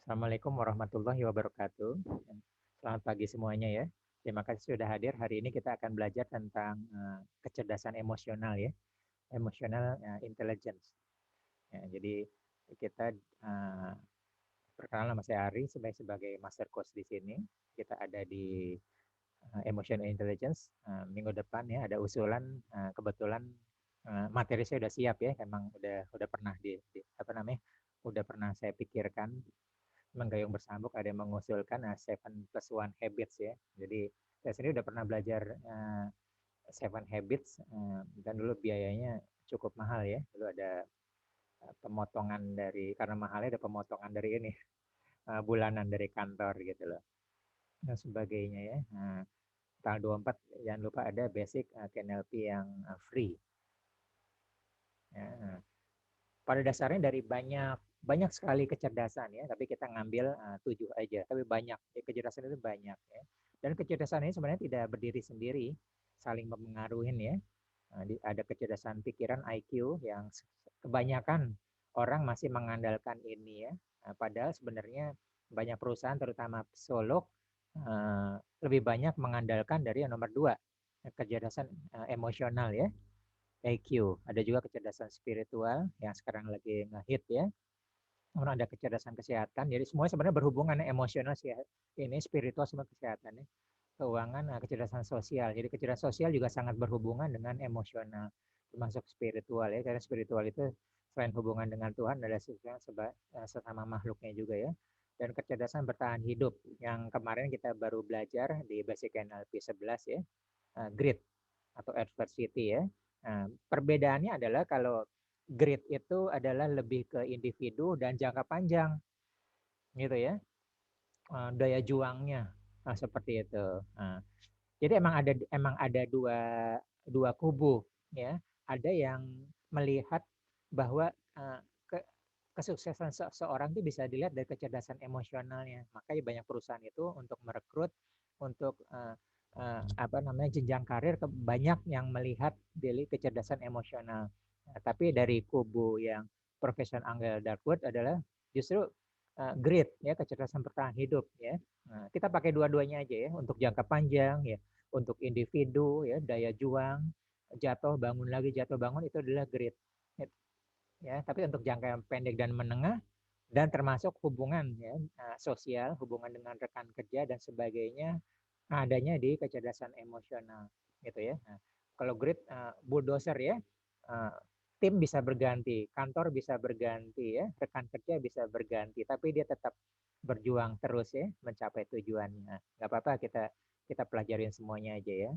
Assalamualaikum warahmatullahi wabarakatuh. Selamat pagi semuanya ya. Terima kasih sudah hadir. Hari ini kita akan belajar tentang kecerdasan emosional ya, emotional intelligence. Ya, jadi kita perkenalan nama saya Ari sebagai master coach di sini. Kita ada di emotional intelligence. Minggu depan ya ada usulan, kebetulan materi saya udah siap ya. Emang udah pernah apa namanya? Udah pernah saya pikirkan menggayung bersambuk, ada yang mengusulkan 7+1 habits ya. Jadi saya sendiri udah pernah belajar 7 habits dan dulu biayanya cukup mahal ya. Dulu ada pemotongan karena mahalnya ada pemotongan dari ini bulanan dari kantor gitu loh dan sebagainya ya. Tanggal 24 jangan lupa ada basic KNLP yang free. Ya. Pada dasarnya dari banyak banyak sekali kecerdasan ya, tapi kita ngambil 7 aja. Tapi banyak, kecerdasan itu banyak ya. Dan kecerdasan ini sebenarnya tidak berdiri sendiri, saling mempengaruhi ya. Ada kecerdasan pikiran IQ yang kebanyakan orang masih mengandalkan ini ya. Padahal sebenarnya banyak perusahaan terutama psikolog lebih banyak mengandalkan dari yang nomor 2, kecerdasan emosional ya. EQ, ada juga kecerdasan spiritual yang sekarang lagi ngehit ya. Kemudian ada kecerdasan kesehatan. Jadi semuanya sebenarnya berhubungan emosional sih. Ini spiritual sama kesehatan ya. Keuangan, kecerdasan sosial. Jadi kecerdasan sosial juga sangat berhubungan dengan emosional, termasuk spiritual ya. Karena spiritual itu selain hubungan dengan Tuhan adalah sesama makhluknya juga ya. Dan kecerdasan bertahan hidup yang kemarin kita baru belajar di Basic NLP 11 ya, grit atau adversity ya. Nah, perbedaannya adalah kalau grit itu adalah lebih ke individu dan jangka panjang, gitu ya. Daya juangnya, seperti itu. Jadi emang ada dua dua kubu, ya. Ada yang melihat bahwa ke, kesuksesan seseorang itu bisa dilihat dari kecerdasan emosionalnya. Makanya banyak perusahaan itu untuk merekrut, untuk apa namanya jenjang karir banyak yang melihat dari kecerdasan emosional. Nah, tapi dari kubu yang Profesor Angel Darkwood adalah justru grit ya, kecerdasan bertahan hidup ya. Nah, kita pakai dua-duanya aja ya untuk jangka panjang ya, untuk individu ya, daya juang, jatuh bangun lagi, jatuh bangun itu adalah grit ya. Tapi untuk jangka pendek dan menengah dan termasuk hubungan ya, sosial, hubungan dengan rekan kerja dan sebagainya adanya di kecerdasan emosional gitu ya. Nah, kalau grit bulldozer ya, tim bisa berganti, kantor bisa berganti ya, rekan kerja bisa berganti, tapi dia tetap berjuang terus ya mencapai tujuannya. Nggak apa-apa, kita pelajarin semuanya aja ya.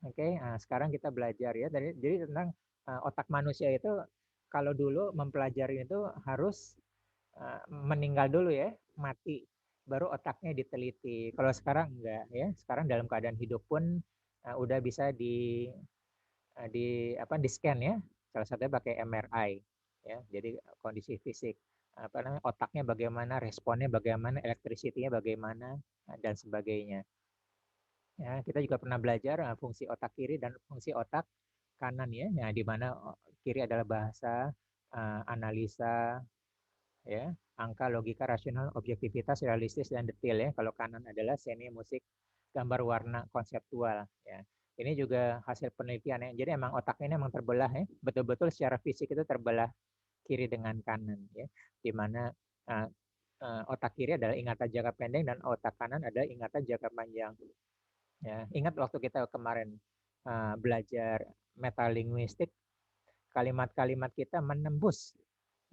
Oke, sekarang kita belajar ya. Jadi tentang otak manusia itu kalau dulu mempelajari itu harus meninggal dulu ya, mati, baru otaknya diteliti. Kalau sekarang enggak ya. Sekarang dalam keadaan hidup pun udah bisa di scan ya. Salah satunya pakai MRI ya. Jadi kondisi fisik apa namanya otaknya bagaimana, responnya bagaimana, electricity-nya bagaimana dan sebagainya. Ya, kita juga pernah belajar fungsi otak kiri dan fungsi otak kanan ya. Nah, di mana kiri adalah bahasa, analisa, ya, angka, logika, rasional, objektivitas, realistis dan detail ya. Kalau kanan adalah seni, musik, gambar, warna, konseptual ya. Ini juga hasil penelitian ya. Jadi emang otak ini emang terbelah ya. Betul-betul secara fisik itu terbelah kiri dengan kanan ya. Di mana uh, otak kiri adalah ingatan jangka pendek dan otak kanan adalah ingatan jangka panjang. Ya, ingat waktu kita kemarin belajar metalinguistik, kalimat-kalimat kita menembus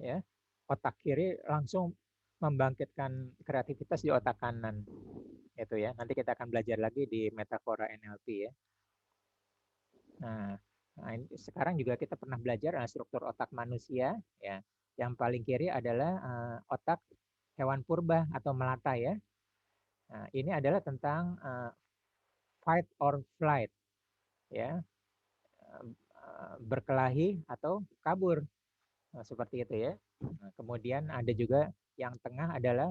ya otak kiri langsung membangkitkan kreativitas di otak kanan itu ya. Nanti kita akan belajar lagi di metafora NLP ya. Nah, sekarang juga kita pernah belajar struktur otak manusia ya. Yang paling kiri adalah otak hewan purba atau melata ya. Nah, ini adalah tentang fight or flight ya, berkelahi atau kabur. Nah, seperti itu ya. Nah, kemudian ada juga yang tengah adalah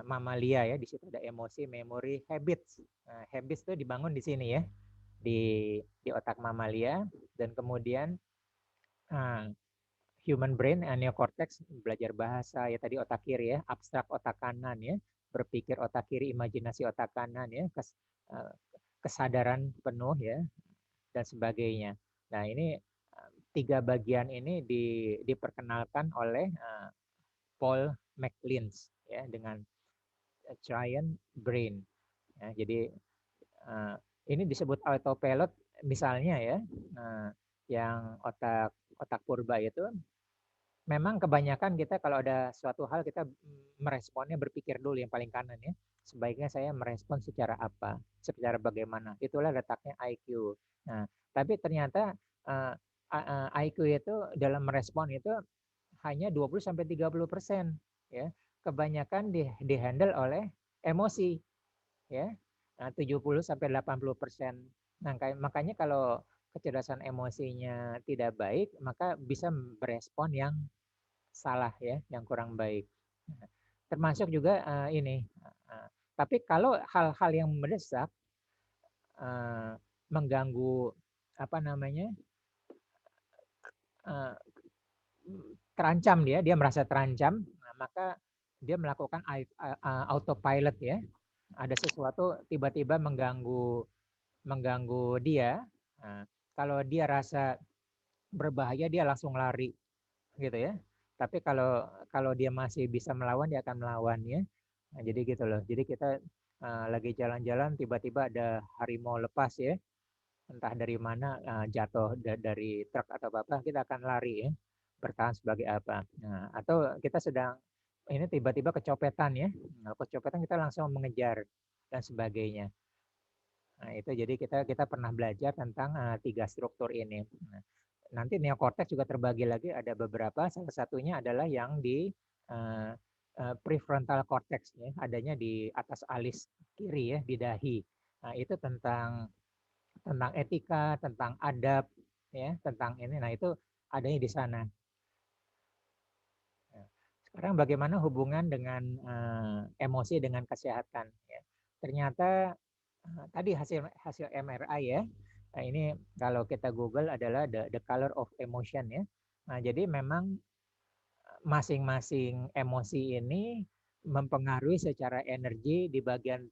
mamalia ya. Di situ ada emosi, memori, habits. Nah, habits itu dibangun di sini ya, di otak mamalia. Dan kemudian uh, human brain, neocortex, belajar bahasa, ya tadi otak kiri ya, abstrak otak kanan ya, berpikir otak kiri, imajinasi otak kanan ya, kesadaran penuh ya, dan sebagainya. Nah ini tiga bagian ini diperkenalkan oleh Paul MacLeish ya dengan giant brain. Ya, jadi ini disebut autopilot misalnya ya, yang otak purba itu memang kebanyakan kita kalau ada suatu hal kita meresponnya berpikir dulu yang paling kanan ya. Sebaiknya saya merespon secara apa, secara bagaimana. Itulah letaknya IQ. Nah, tapi ternyata IQ itu dalam merespon itu hanya 20 sampai 30% ya. Kebanyakan dihandle oleh emosi ya. Nah, 70 sampai 80%. Nah, makanya kalau kecerdasan emosinya tidak baik, maka bisa berespon yang salah ya, yang kurang baik. Termasuk juga ini. Tapi kalau hal-hal yang mendesak, mengganggu apa namanya, terancam dia merasa terancam, maka dia melakukan autopilot ya. Ada sesuatu tiba-tiba mengganggu dia. Kalau dia rasa berbahaya dia langsung lari gitu ya. Tapi kalau dia masih bisa melawan dia akan melawan ya. Nah, jadi gitu loh. Jadi kita lagi jalan-jalan tiba-tiba ada harimau lepas ya. Entah dari mana jatuh dari truk atau apa, kita akan lari ya. Bertahan sebagai apa. Nah, atau kita sedang ini tiba-tiba kecopetan ya. Nah, kecopetan kita langsung mengejar dan sebagainya. Nah, itu jadi kita pernah belajar tentang tiga struktur ini. Nah, nanti neokortex juga terbagi lagi ada beberapa, salah satunya adalah yang di prefrontal cortex ya, adanya di atas alis kiri ya, di dahi. Nah, itu tentang etika, tentang adab ya, tentang ini. Nah, itu adanya di sana. Sekarang bagaimana hubungan dengan emosi dengan kesehatan ya. Ternyata tadi hasil MRI ya. Nah, ini kalau kita Google adalah the color of emotion ya. Nah, jadi memang masing-masing emosi ini mempengaruhi secara energi di bagian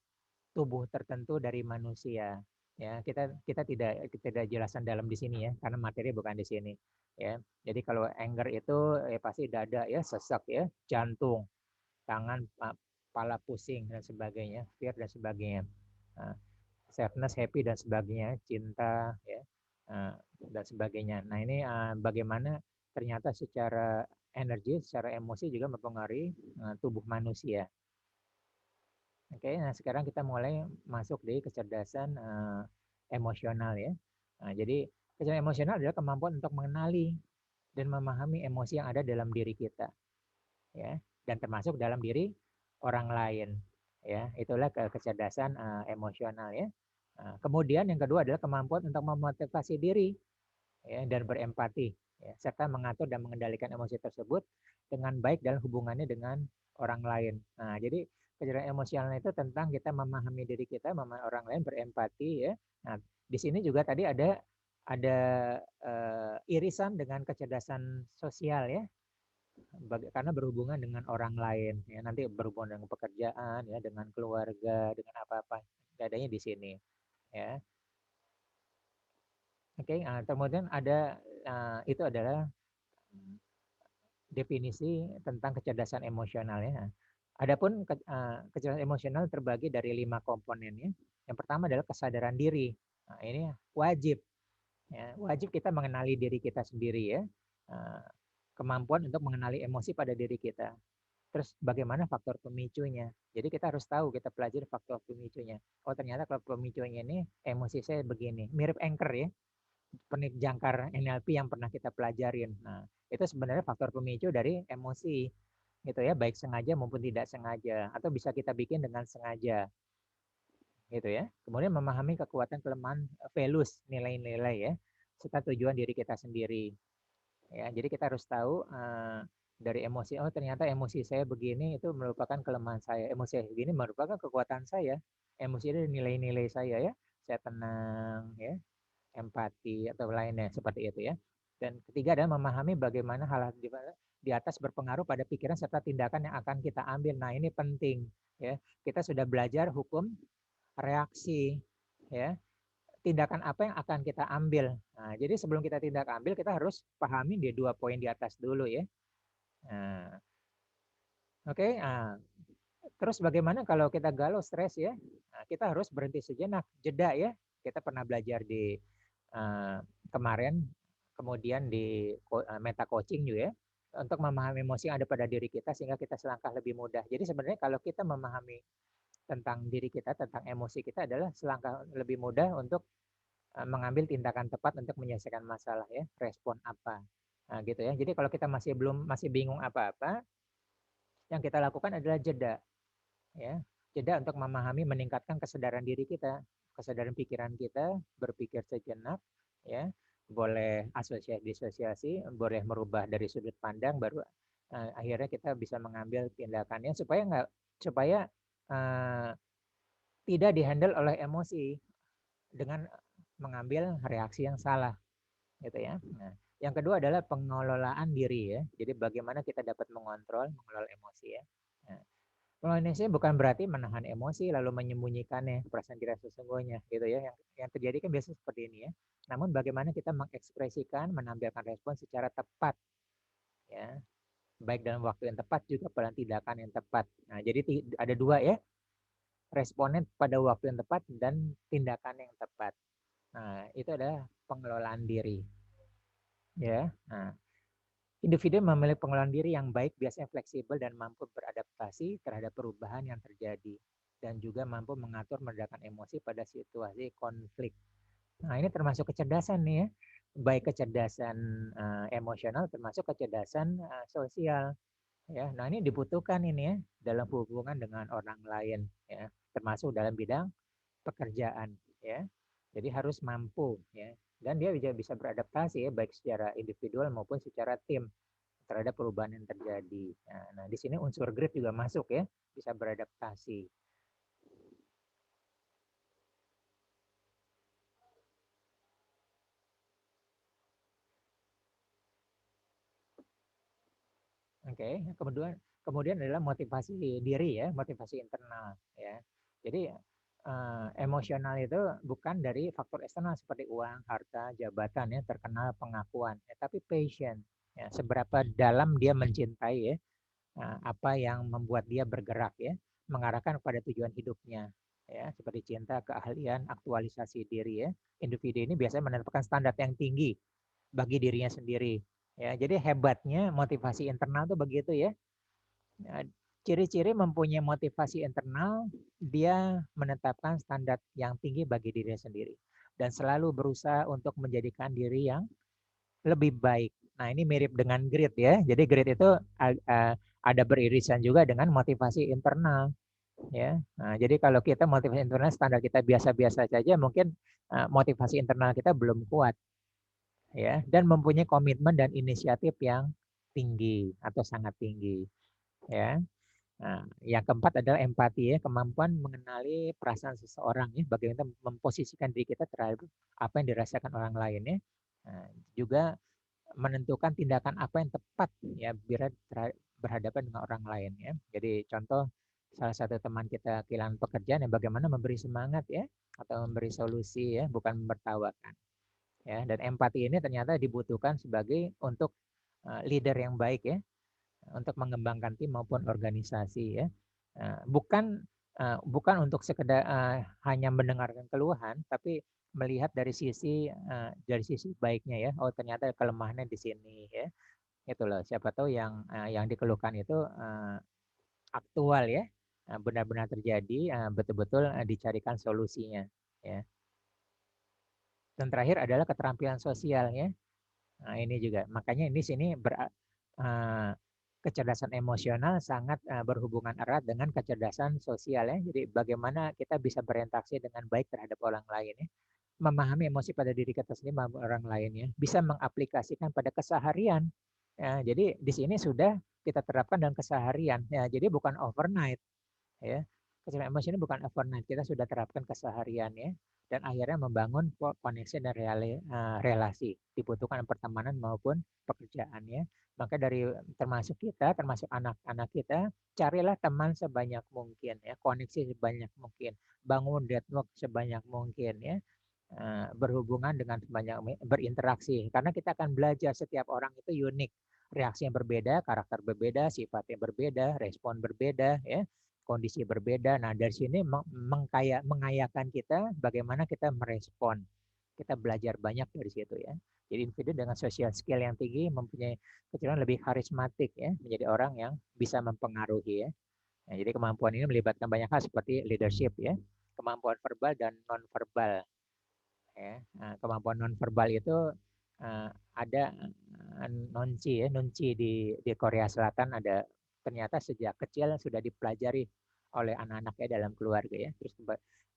tubuh tertentu dari manusia. Ya, kita tidak jelasan dalam di sini ya, karena materi bukan di sini. Ya, jadi kalau anger itu pasti dada ya, sesak ya, jantung, tangan, kepala pusing dan sebagainya, fear dan sebagainya. Nah, sadness, happy dan sebagainya, cinta ya dan sebagainya. Nah ini bagaimana ternyata secara energi, secara emosi juga mempengaruhi tubuh manusia. Oke, nah sekarang kita mulai masuk di kecerdasan emosional ya. Nah, jadi kecerdasan emosional adalah kemampuan untuk mengenali dan memahami emosi yang ada dalam diri kita, ya, dan termasuk dalam diri orang lain, ya. Itulah kecerdasan emosional ya. Nah, kemudian yang kedua adalah kemampuan untuk memotivasi diri ya, dan berempati ya, serta mengatur dan mengendalikan emosi tersebut dengan baik dalam hubungannya dengan orang lain. Nah, jadi kecerdasan emosional itu tentang kita memahami diri kita, memahami orang lain, berempati ya. Nah, di sini juga tadi ada irisan dengan kecerdasan sosial ya, karena berhubungan dengan orang lain ya, nanti berhubungan dengan pekerjaan ya, dengan keluarga, dengan apa-apa, adanya di sini ya. Oke, kemudian ada itu adalah definisi tentang kecerdasan emosional ya. Adapun kecerdasan emosional terbagi dari 5 komponen ya. Yang pertama adalah kesadaran diri. Nah, ini wajib ya, wajib kita mengenali diri kita sendiri ya. Kemampuan untuk mengenali emosi pada diri kita. Terus bagaimana faktor pemicunya. Jadi kita harus tahu, kita pelajari faktor pemicunya. Oh ternyata kalau pemicunya ini emosi saya begini. Mirip anchor ya, penit jangkar NLP yang pernah kita pelajarin. Nah, itu sebenarnya faktor pemicu dari emosi gitu ya, baik sengaja maupun tidak sengaja, atau bisa kita bikin dengan sengaja gitu ya. Kemudian memahami kekuatan kelemahan values, nilai-nilai ya, serta tujuan diri kita sendiri. Ya, jadi kita harus tahu dari emosi, oh ternyata emosi saya begini itu merupakan kelemahan saya, emosi saya begini merupakan kekuatan saya, emosi itu nilai-nilai saya ya, saya tenang ya, empati atau lainnya seperti itu ya. Dan ketiga adalah memahami bagaimana hal di atas berpengaruh pada pikiran serta tindakan yang akan kita ambil. Nah, ini penting ya. Kita sudah belajar hukum reaksi ya. Tindakan apa yang akan kita ambil. Nah, jadi sebelum kita tindak ambil, kita harus pahami di 2 poin di atas dulu ya. Nah, oke. Nah, terus bagaimana kalau kita galau, stres ya? Nah, kita harus berhenti sejenak, jeda ya. Kita pernah belajar di kemarin, kemudian di meta coaching juga ya, untuk memahami emosi yang ada pada diri kita sehingga kita selangkah lebih mudah. Jadi sebenarnya kalau kita memahami tentang diri kita, tentang emosi kita adalah selangkah lebih mudah untuk mengambil tindakan tepat untuk menyelesaikan masalah ya, respon apa. Nah, gitu ya. Jadi kalau kita masih bingung apa-apa, yang kita lakukan adalah jeda ya. Jeda untuk memahami, meningkatkan kesadaran diri kita, kesadaran pikiran kita, berpikir sejenak ya. Boleh asosiasi disosiasi, boleh merubah dari sudut pandang, baru akhirnya kita bisa mengambil tindakannya supaya tidak dihandle oleh emosi dengan mengambil reaksi yang salah gitu ya. Nah, yang kedua adalah pengelolaan diri ya. Jadi bagaimana kita dapat mengelola emosi ya. Nah, mengelola emosi bukan berarti menahan emosi lalu menyembunyikannya, perasaan kita sesungguhnya gitu ya. Yang terjadi kan biasanya seperti ini ya. Namun bagaimana kita mengekspresikan, menampilkan respon secara tepat ya. Baik dalam waktu yang tepat juga pada tindakan yang tepat. Nah, jadi ada dua ya, responen pada waktu yang tepat dan tindakan yang tepat. Nah, itu adalah pengelolaan diri. Ya. Nah, individu memiliki pengelolaan diri yang baik biasanya fleksibel dan mampu beradaptasi terhadap perubahan yang terjadi dan juga mampu mengatur meredakan emosi pada situasi konflik. Nah, ini termasuk kecerdasan nih ya. Baik kecerdasan emosional termasuk kecerdasan sosial ya. Nah, ini dibutuhkan ini ya dalam hubungan dengan orang lain ya, termasuk dalam bidang pekerjaan ya. Jadi harus mampu ya. Dan dia juga bisa beradaptasi ya baik secara individual maupun secara tim terhadap perubahan yang terjadi. Nah, di sini unsur grit juga masuk ya, bisa beradaptasi. Oke, kemudian adalah motivasi diri ya, motivasi internal ya. Jadi emosional itu bukan dari faktor eksternal seperti uang, harta, jabatan ya, terkenal, pengakuan, ya, tapi passion. Ya, seberapa dalam dia mencintai ya, apa yang membuat dia bergerak ya, mengarahkan pada tujuan hidupnya ya, seperti cinta, keahlian, aktualisasi diri ya. Individu ini biasanya menetapkan standar yang tinggi bagi dirinya sendiri ya. Jadi hebatnya motivasi internal tuh begitu ya. Ciri-ciri mempunyai motivasi internal, dia menetapkan standar yang tinggi bagi dirinya sendiri dan selalu berusaha untuk menjadikan diri yang lebih baik. Nah, ini mirip dengan grit ya. Jadi grit itu ada beririsan juga dengan motivasi internal ya. Nah, jadi kalau kita motivasi internal standar kita biasa-biasa saja, mungkin motivasi internal kita belum kuat ya, dan mempunyai komitmen dan inisiatif yang tinggi atau sangat tinggi ya. Nah, yang keempat adalah empati ya, kemampuan mengenali perasaan seseorang ya, bagaimana memposisikan diri kita terhadap apa yang dirasakan orang lain ya. Nah, juga menentukan tindakan apa yang tepat ya bila berhadapan dengan orang lain ya. Jadi contoh salah satu teman kita kehilangan pekerjaan yang bagaimana memberi semangat ya atau memberi solusi ya, bukan menertawakan. Ya, dan empati ini ternyata dibutuhkan sebagai untuk leader yang baik ya, untuk mengembangkan tim maupun organisasi ya. Bukan untuk sekedar hanya mendengarkan keluhan, tapi melihat dari sisi baiknya ya. Oh, ternyata kelemahannya di sini ya. Itu loh. Siapa tahu yang dikeluhkan itu aktual ya, benar-benar terjadi, betul-betul dicarikan solusinya ya. Dan terakhir adalah keterampilan sosial ya. Nah, ini juga. Makanya ini sini kecerdasan emosional sangat berhubungan erat dengan kecerdasan sosial ya. Jadi bagaimana kita bisa berinteraksi dengan baik terhadap orang lain ya. Memahami emosi pada diri kita sendiri maupun orang lain ya. Bisa mengaplikasikan pada keseharian. Ya, jadi di sini sudah kita terapkan dalam keseharian ya. Jadi bukan overnight ya. Kecerdasan emosi ini bukan overnight, kita sudah terapkan keseharian ya. Dan akhirnya membangun koneksi dan relasi. Dibutuhkan pertemanan maupun pekerjaan ya. Maka dari termasuk kita, termasuk anak-anak kita, carilah teman sebanyak mungkin ya, koneksi sebanyak mungkin, bangun network sebanyak mungkin ya, berhubungan dengan sebanyak, berinteraksi. Karena kita akan belajar, setiap orang itu unik, reaksinya berbeda, karakter berbeda, sifatnya berbeda, respon berbeda ya, kondisi berbeda. Nah, dari sini mengayakan kita bagaimana kita merespon. Kita belajar banyak dari situ ya. Jadi individu dengan social skill yang tinggi mempunyai kecenderungan lebih karismatik ya, menjadi orang yang bisa mempengaruhi ya. Nah, jadi kemampuan ini melibatkan banyak hal seperti leadership ya, kemampuan verbal dan non verbal ya. Nah, kemampuan non verbal itu ada nunci ya, nunci di Korea Selatan ada, ternyata sejak kecil sudah dipelajari oleh anak-anak ya dalam keluarga ya. Terus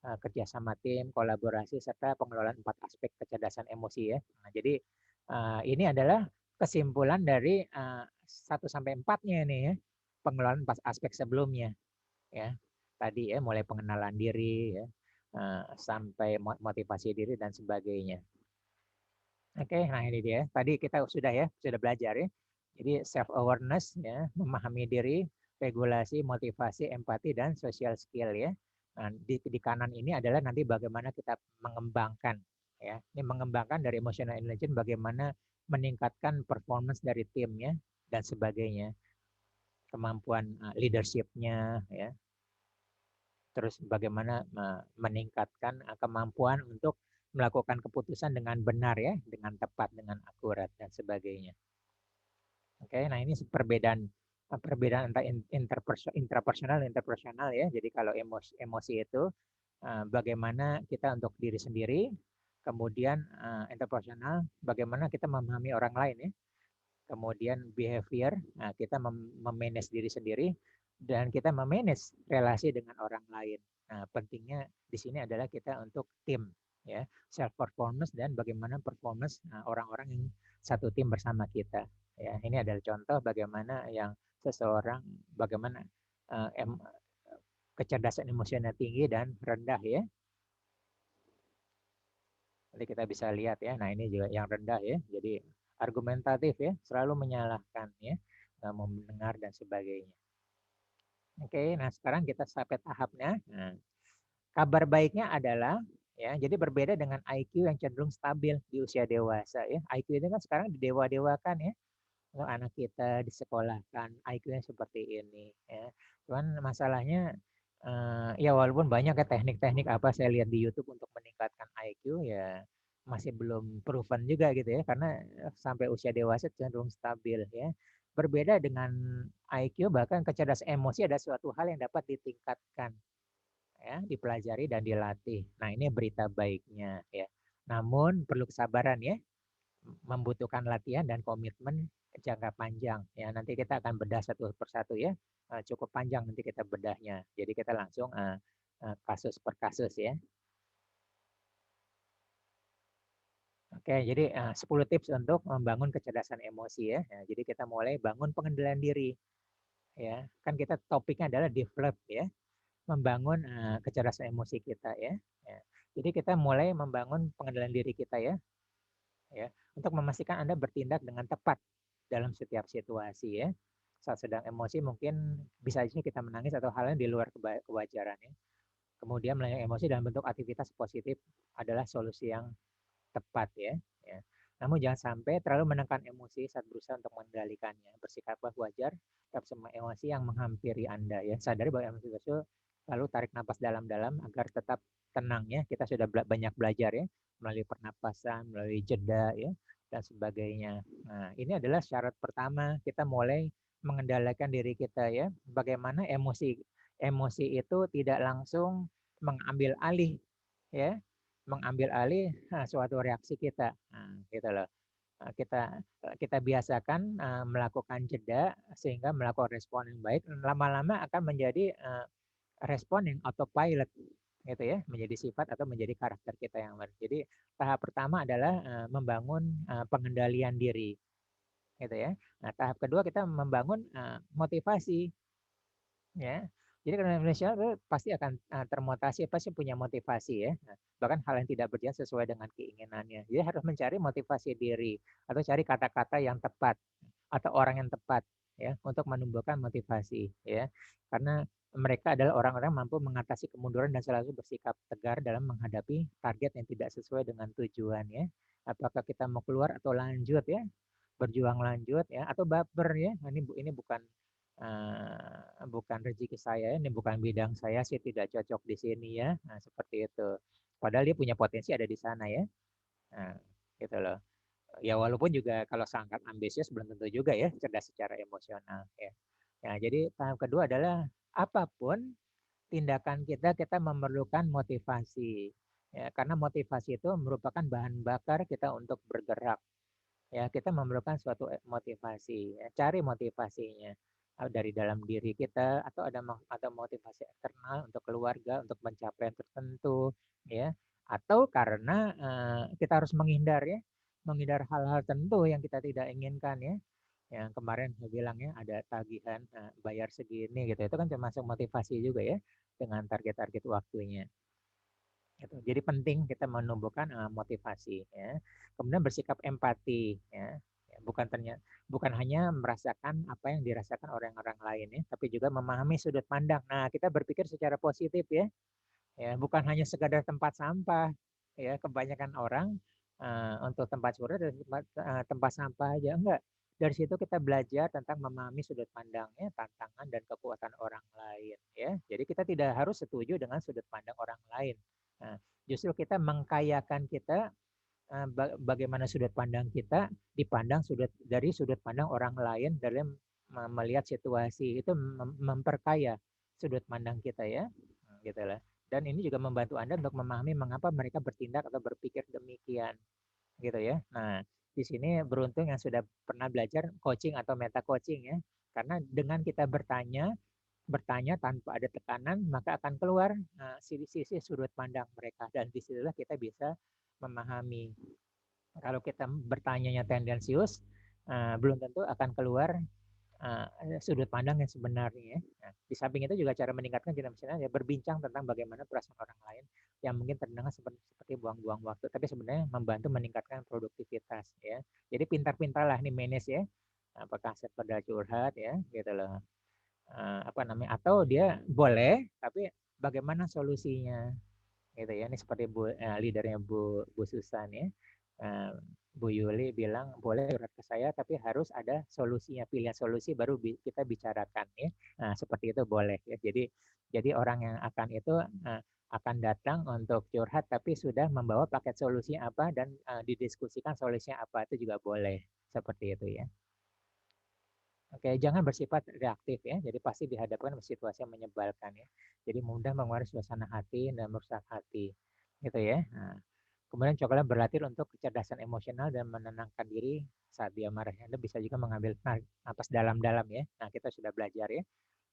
kerja sama tim, kolaborasi serta pengelolaan 4 aspek kecerdasan emosi ya. Nah, jadi ini adalah kesimpulan dari 1 sampai 4-nya ini ya. Pengelolaan 4 aspek sebelumnya ya. Tadi ya mulai pengenalan diri ya, sampai motivasi diri dan sebagainya. Oke, nah ini dia. Tadi kita sudah belajar ya. Jadi self awareness ya, memahami diri, regulasi, motivasi, empati dan social skill ya. Nah, di kanan ini adalah nanti bagaimana kita mengembangkan ya. Ini mengembangkan dari emotional intelligence, bagaimana meningkatkan performance dari tim ya dan sebagainya. Kemampuan leadership-nya ya. Terus bagaimana meningkatkan kemampuan untuk melakukan keputusan dengan benar ya, dengan tepat, dengan akurat dan sebagainya. Oke, nah ini perbedaan antara intrapersonal dan interpersonal ya. Jadi kalau emosi itu bagaimana kita untuk diri sendiri, kemudian interpersonal bagaimana kita memahami orang lain ya. Kemudian behavior, kita memanage diri sendiri dan kita memanage relasi dengan orang lain. Nah, pentingnya di sini adalah kita untuk tim ya, self performance dan bagaimana performance orang-orang yang satu tim bersama kita. Ya, ini adalah contoh bagaimana yang seseorang bagaimana kecerdasan emosional tinggi dan rendah ya. Nanti kita bisa lihat ya. Nah, ini juga yang rendah ya. Jadi argumentatif ya, selalu menyalahkan ya, nggak mau mendengar dan sebagainya. Oke, nah sekarang kita sampai tahapnya. Nah, kabar baiknya adalah ya, jadi berbeda dengan IQ yang cenderung stabil di usia dewasa ya. IQ ini kan sekarang didewa-dewakan ya. Kalau anak kita disekolahkan IQ-nya seperti ini ya. Cuman masalahnya ya walaupun banyak ya teknik-teknik apa saya lihat di YouTube untuk meningkatkan IQ ya masih belum proven juga gitu ya, karena sampai usia dewasa cenderung stabil ya. Berbeda dengan IQ, bahkan kecerdasan emosi ada suatu hal yang dapat ditingkatkan ya, dipelajari dan dilatih. Nah, ini berita baiknya ya. Namun perlu kesabaran ya, membutuhkan latihan dan komitmen jangka panjang ya. Nanti kita akan bedah satu persatu ya. Cukup panjang nanti kita bedahnya. Jadi kita langsung kasus per kasus ya. Oke, jadi 10 tips untuk membangun kecerdasan emosi ya. Ya, jadi kita mulai bangun pengendalian diri ya. Kan kita topiknya adalah develop ya, membangun kecerdasan emosi kita ya. Ya. Jadi kita mulai membangun pengendalian diri kita ya. Ya, untuk memastikan Anda bertindak dengan tepat dalam setiap situasi ya. Saat sedang emosi mungkin bisa aja kita menangis atau hal yang di luar kewajaran ya. Kemudian melayani emosi dalam bentuk aktivitas positif adalah solusi yang tepat ya. Ya. Namun jangan sampai terlalu menekan emosi saat berusaha untuk mengendalikannya. Bersikaplah wajar terhadap semua emosi yang menghampiri Anda ya. Sadari bahwa emosi itu, lalu tarik napas dalam-dalam agar tetap tenang ya. Kita sudah banyak belajar ya melalui pernapasan, melalui jeda ya dan sebagainya. Nah, ini adalah syarat pertama kita mulai mengendalikan diri kita ya. Bagaimana emosi itu tidak langsung mengambil alih ya, mengambil alih suatu reaksi kita. Nah, gitu loh. Kita kita biasakan melakukan jeda sehingga melakukan respon yang baik, lama-lama akan menjadi respon yang autopilot gitu ya, menjadi sifat atau menjadi karakter kita yang baru. Jadi tahap pertama adalah membangun pengendalian diri gitu ya. Nah, tahap kedua kita membangun motivasi ya. Jadi karena Indonesia pasti akan termotivasi, pasti punya motivasi ya. Nah, bahkan hal yang tidak berjalan sesuai dengan keinginannya. Jadi harus mencari motivasi diri atau cari kata-kata yang tepat atau orang yang tepat ya untuk menumbuhkan motivasi ya. Karena mereka adalah orang-orang yang mampu mengatasi kemunduran dan selalu bersikap tegar dalam menghadapi target yang tidak sesuai dengan tujuan ya. Apakah kita mau keluar atau lanjut ya, berjuang lanjut ya, atau baper ya. Nah, ini bukan bukan rezeki saya, ini bukan bidang saya, sih tidak cocok di sini ya. Nah, seperti itu. Padahal dia punya potensi ada di sana ya. Nah, gitu loh. Ya walaupun juga kalau sangat ambisius belum tentu juga ya cerdas secara emosional ya. Nah, jadi tahap kedua adalah apapun tindakan kita, kita memerlukan motivasi. Ya, karena motivasi itu merupakan bahan bakar kita untuk bergerak. Ya, kita memerlukan suatu motivasi. Ya, cari motivasinya dari dalam diri kita atau atau motivasi eksternal untuk keluarga untuk pencapaian tertentu ya atau karena kita harus menghindar ya menghindar hal-hal tertentu yang kita tidak inginkan ya yang kemarin saya bilang ya ada tagihan bayar segini gitu itu kan termasuk motivasi juga ya dengan target-target waktunya. Gitu. Jadi penting kita menumbuhkan motivasi ya. Kemudian bersikap empati ya. Bukan hanya merasakan apa yang dirasakan orang-orang lain ya, tapi juga memahami sudut pandang. Nah, kita berpikir secara positif ya. Ya, bukan hanya sekadar tempat sampah ya. Kebanyakan orang untuk tempat curhat dan tempat sampah aja enggak. Dari situ kita belajar tentang memahami sudut pandangnya, tantangan dan kekuatan orang lain ya. Jadi kita tidak harus setuju dengan sudut pandang orang lain. Nah, justru kita mengkayakan kita bagaimana sudut pandang kita dipandang dari sudut pandang orang lain dalam melihat situasi itu memperkaya sudut pandang kita ya. Gitu lah. Dan ini juga membantu Anda untuk memahami mengapa mereka bertindak atau berpikir demikian gitu ya. Nah, di sini beruntung yang sudah pernah belajar coaching atau meta coaching ya. Karena dengan kita bertanya tanpa ada tekanan, maka akan keluar sisi-sisi sudut pandang mereka dan disitulah kita bisa memahami. Kalau kita bertanyanya tendensius, belum tentu akan keluar sudut pandang yang sebenarnya. Nah, di samping itu juga cara meningkatkan cinta ya berbincang tentang bagaimana perasaan orang lain yang mungkin terdengar seperti buang-buang waktu, tapi sebenarnya membantu meningkatkan produktivitas ya. Jadi pintar-pintarlah nih manage ya. Apakah sekedar curhat ya, gitu loh. Apa namanya? Atau dia boleh, tapi bagaimana solusinya? Gitu ya. Ini seperti leadernya Bu Susan ya. Bu Yuli bilang boleh curhat ke saya tapi harus ada solusinya, pilihan solusi baru kita bicarakan ya. Nah, seperti itu boleh ya. Jadi orang yang akan itu akan datang untuk curhat tapi sudah membawa paket solusinya apa dan didiskusikan solusinya apa itu juga boleh. Seperti itu ya. Oke, jangan bersifat reaktif ya. Jadi pasti dihadapkan pada situasi yang menyebalkan ya. Jadi mudah mengurangi suasana hati dan merusak hati. Gitu ya. Nah, kemudian cobalah berlatih untuk kecerdasan emosional dan menenangkan diri saat dia marah. Anda bisa juga mengambil napas dalam-dalam ya. Nah, kita sudah belajar ya.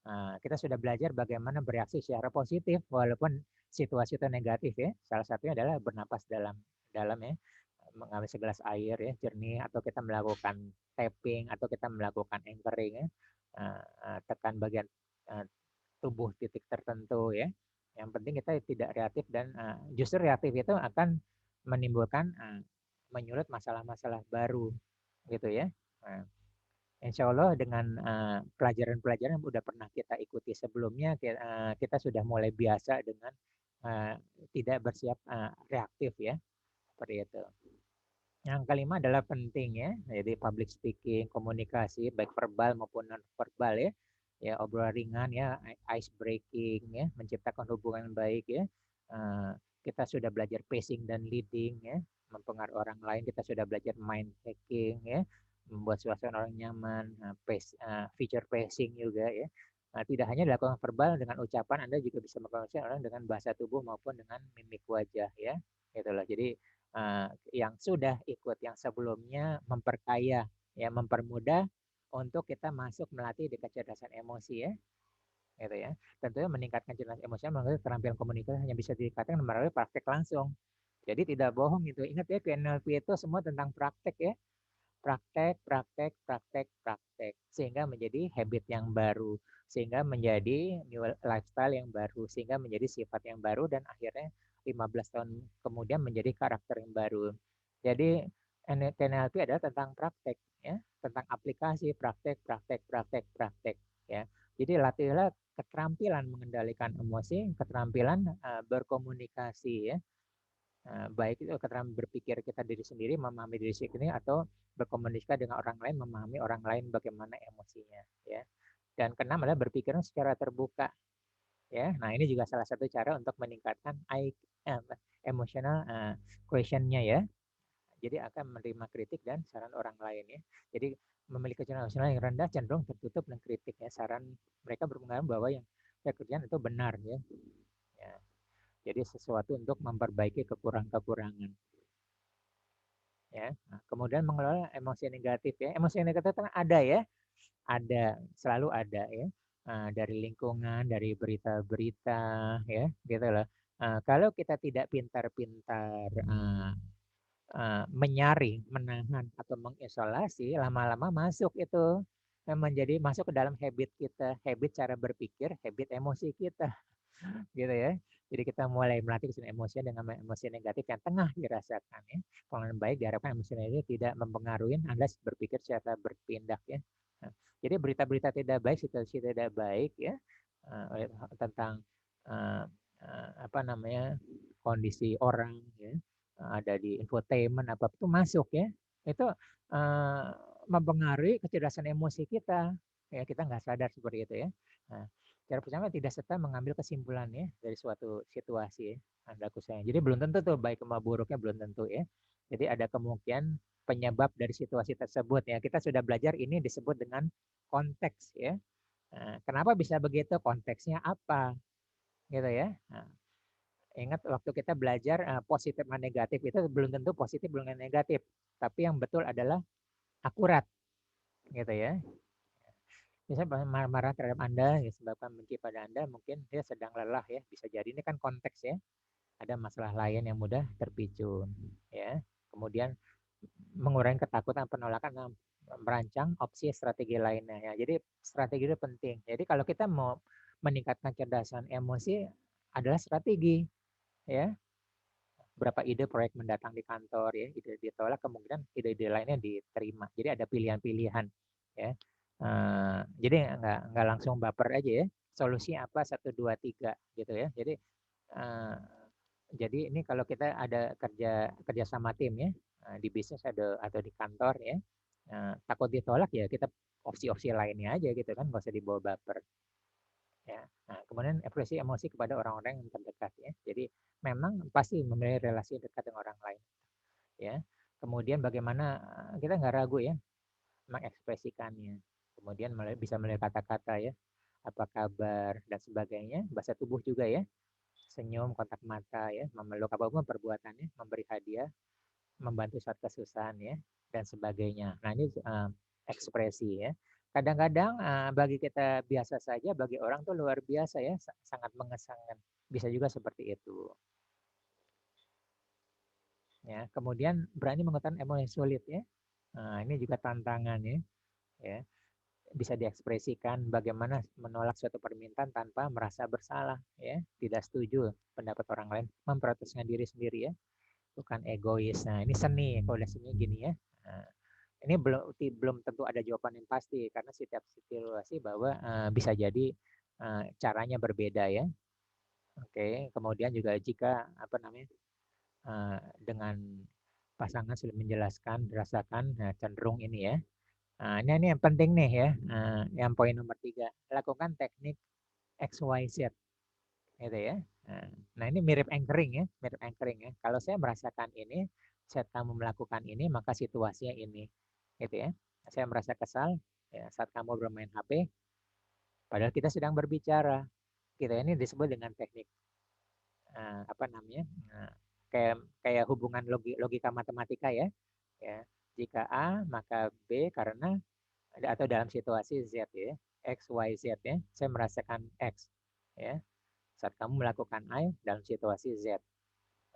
Nah, kita sudah belajar bagaimana bereaksi secara positif walaupun situasi itu negatif ya. Salah satunya adalah bernapas dalam ya, mengambil segelas air ya jernih atau kita melakukan tapping atau kita melakukan anchoring ya. Tekan bagian tubuh titik tertentu ya. Yang penting kita tidak reaktif dan justru reaktif itu akan menimbulkan menyulut masalah-masalah baru gitu ya. Nah, insya Allah dengan pelajaran-pelajaran yang sudah pernah kita ikuti sebelumnya, kita sudah mulai biasa dengan uh, tidak bersiap reaktif ya, seperti itu. Yang kelima adalah penting ya, jadi public speaking, komunikasi baik verbal maupun non verbal ya, ya obrolan ringan ya, ice breaking ya, menciptakan hubungan baik ya. Kita sudah belajar pacing dan leading ya, mempengaruhi orang lain. Kita sudah belajar mind hacking ya, membuat suasana orang nyaman, feature pacing juga ya. Nah, tidak hanya dilakukan verbal dengan ucapan, Anda juga bisa mengkomunikasikan orang dengan bahasa tubuh maupun dengan mimik wajah ya. Gitu loh. Jadi yang sudah ikut yang sebelumnya memperkaya ya mempermudah untuk kita masuk melatih di kecerdasan emosi ya gitu ya. Tentunya meningkatkan kecerdasan emosi melalui keterampilan komunikasi hanya bisa dikatakan melalui praktek langsung. Jadi tidak bohong itu. Ingat ya PNLP itu semua tentang praktek ya. Praktek, praktek, praktek, praktek sehingga menjadi habit yang baru. sehingga menjadi new lifestyle yang baru, sehingga menjadi sifat yang baru, dan akhirnya 15 tahun kemudian menjadi karakter yang baru. Jadi NLP adalah tentang praktek, ya, tentang aplikasi, praktek ya. Jadi latihlah keterampilan mengendalikan emosi, keterampilan berkomunikasi, ya. Baik itu keterampilan berpikir kita diri sendiri, memahami diri sendiri, atau berkomunikasi dengan orang lain, memahami orang lain bagaimana emosinya, ya. Dan keenam adalah berpikir secara terbuka, ya. Nah, ini juga salah satu cara untuk meningkatkan emotional questionnya, ya. Jadi akan menerima kritik dan saran orang lain, ya. Jadi memiliki kecenderungan emosional yang rendah cenderung tertutup dan kritik, ya. Saran mereka berpengaruh bahwa yang saya kerjakan itu benar, ya. Ya. Jadi sesuatu untuk memperbaiki kekurangan-kekurangan, ya. Nah, kemudian mengelola emosi negatif, ya. Emosi negatif kan ada, ya. Ada, selalu ada, ya. Dari lingkungan, dari berita-berita, ya, gitu loh. Kalau kita tidak pintar-pintar menyaring, menahan, atau mengisolasi, lama-lama masuk itu, menjadi masuk ke dalam habit kita, habit cara berpikir, habit emosi kita, gitu ya. Jadi kita mulai melatih kesadaran emosi dengan emosi negatif yang tengah dirasakan, ya. Pengelolaan baik diharapkan emosi negatif tidak mempengaruhi Anda berpikir secara berpindah, ya. Nah, jadi berita-berita tidak baik, situasi tidak baik, ya, tentang uh, apa namanya, kondisi orang, ya, ada di infotainment apa itu masuk, ya. Itu uh, mempengaruhi kecerdasan emosi kita, ya. Kita nggak sadar seperti itu, ya. Nah, cara pertama tidak serta mengambil kesimpulan, ya, dari suatu situasi, ya. Jadi belum tentu tuh baik sama buruknya, belum tentu, ya. Jadi ada kemungkinan penyebab dari situasi tersebut, ya. Kita sudah belajar ini disebut dengan konteks, ya. Nah, kenapa bisa begitu? Konteksnya apa? Gitu, ya. Nah, ingat waktu kita belajar positif dan negatif itu belum tentu positif, belum tentu negatif. Tapi yang betul adalah akurat, gitu, ya. Misalnya marah-marah terhadap Anda, ya, sebabkan benci pada Anda, mungkin dia sedang lelah, ya. Bisa jadi ini kan konteks, ya. Ada masalah lain yang mudah terpicu, ya. Kemudian mengurangi ketakutan, penolakan, merancang opsi strategi lainnya, ya. Jadi strategi itu penting. Jadi kalau kita mau meningkatkan kecerdasan emosi adalah strategi, ya. Berapa ide proyek mendatang di kantor, ya, ide ditolak, kemungkinan ide-ide lainnya diterima. Jadi ada pilihan-pilihan, ya. Jadi nggak langsung baper aja, ya. Solusi apa 1, 2, 3 gitu, ya. Jadi ini kalau kita ada kerja sama tim, ya, di bisnis ada atau di kantor, ya, takut ditolak, ya kita opsi-opsi lainnya aja gitu kan, nggak usah dibawa baper, ya. Nah, kemudian ekspresi emosi kepada orang-orang yang terdekat, ya. Jadi memang pasti memiliki relasi dekat dengan orang lain, ya. Kemudian bagaimana kita nggak ragu, ya, mengekspresikannya. Kemudian bisa melalui kata-kata, ya, apa kabar dan sebagainya, bahasa tubuh juga, ya. Senyum, kontak mata, ya, memeluk, apapun perbuatannya, memberi hadiah, membantu saat kesusahan, ya, dan sebagainya. Nah, ini ekspresi, ya. Kadang-kadang bagi kita biasa saja, bagi orang tuh luar biasa, ya, sangat mengesankan. Bisa juga seperti itu. Ya, kemudian berani mengutarakan emosi sulit, ya. Nah, ini juga tantangan, ya. Ya, bisa diekspresikan bagaimana menolak suatu permintaan tanpa merasa bersalah, ya, tidak setuju pendapat orang lain, memproteskan diri sendiri, ya, bukan egois. Nah, ini seni, kalau udah seni gini, ya. Nah, ini belum tentu ada jawaban yang pasti karena setiap situasi bahwa bisa jadi caranya berbeda, ya. Oke, kemudian juga jika apa namanya dengan pasangan sudah menjelaskan, dirasakan, cenderung ini, ya. Nah, ini yang penting nih, ya. Yang poin nomor 3, lakukan teknik XYZ, gitu, ya. Nah, ini mirip anchoring, ya, mirip anchoring, ya. Kalau saya merasakan ini, saat kamu melakukan ini, maka situasinya ini, gitu, ya. Saya merasa kesal, ya, saat kamu bermain HP, padahal kita sedang berbicara, gitu. Ini disebut dengan teknik apa namanya? Kayak kayak hubungan logika matematika, ya. Ya, jika A maka B karena atau dalam situasi Z, ya, X, Y, Z, ya, saya merasakan X, ya, saat kamu melakukan Y dalam situasi Z.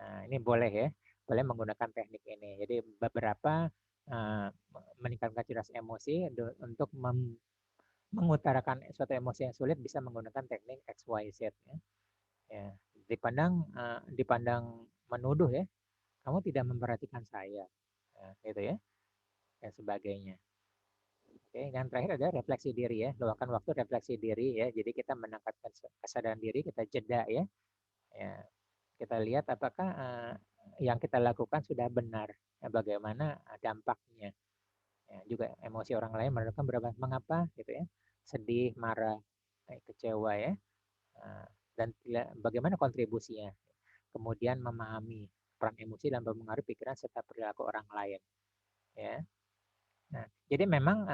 Nah, ini boleh, ya, boleh menggunakan teknik ini. Jadi beberapa meningkatkan kecerdasan emosi untuk mengutarakan suatu emosi yang sulit bisa menggunakan teknik XYZ ya. Ya, dipandang menuduh ya, kamu tidak memperhatikan saya. Nah, gitu ya, dan sebagainya. Oke, yang terakhir ada refleksi diri ya, luangkan waktu refleksi diri ya. Jadi kita meningkatkan kesadaran diri, kita jeda ya. Ya, kita lihat apakah yang kita lakukan sudah benar, ya, bagaimana dampaknya. Ya, juga emosi orang lain menentukan berapa mengapa gitu ya, sedih, marah, kecewa ya, dan bagaimana kontribusinya. Kemudian memahami peran emosi dan mempengaruhi pikiran serta perilaku orang lain. Ya, nah, jadi memang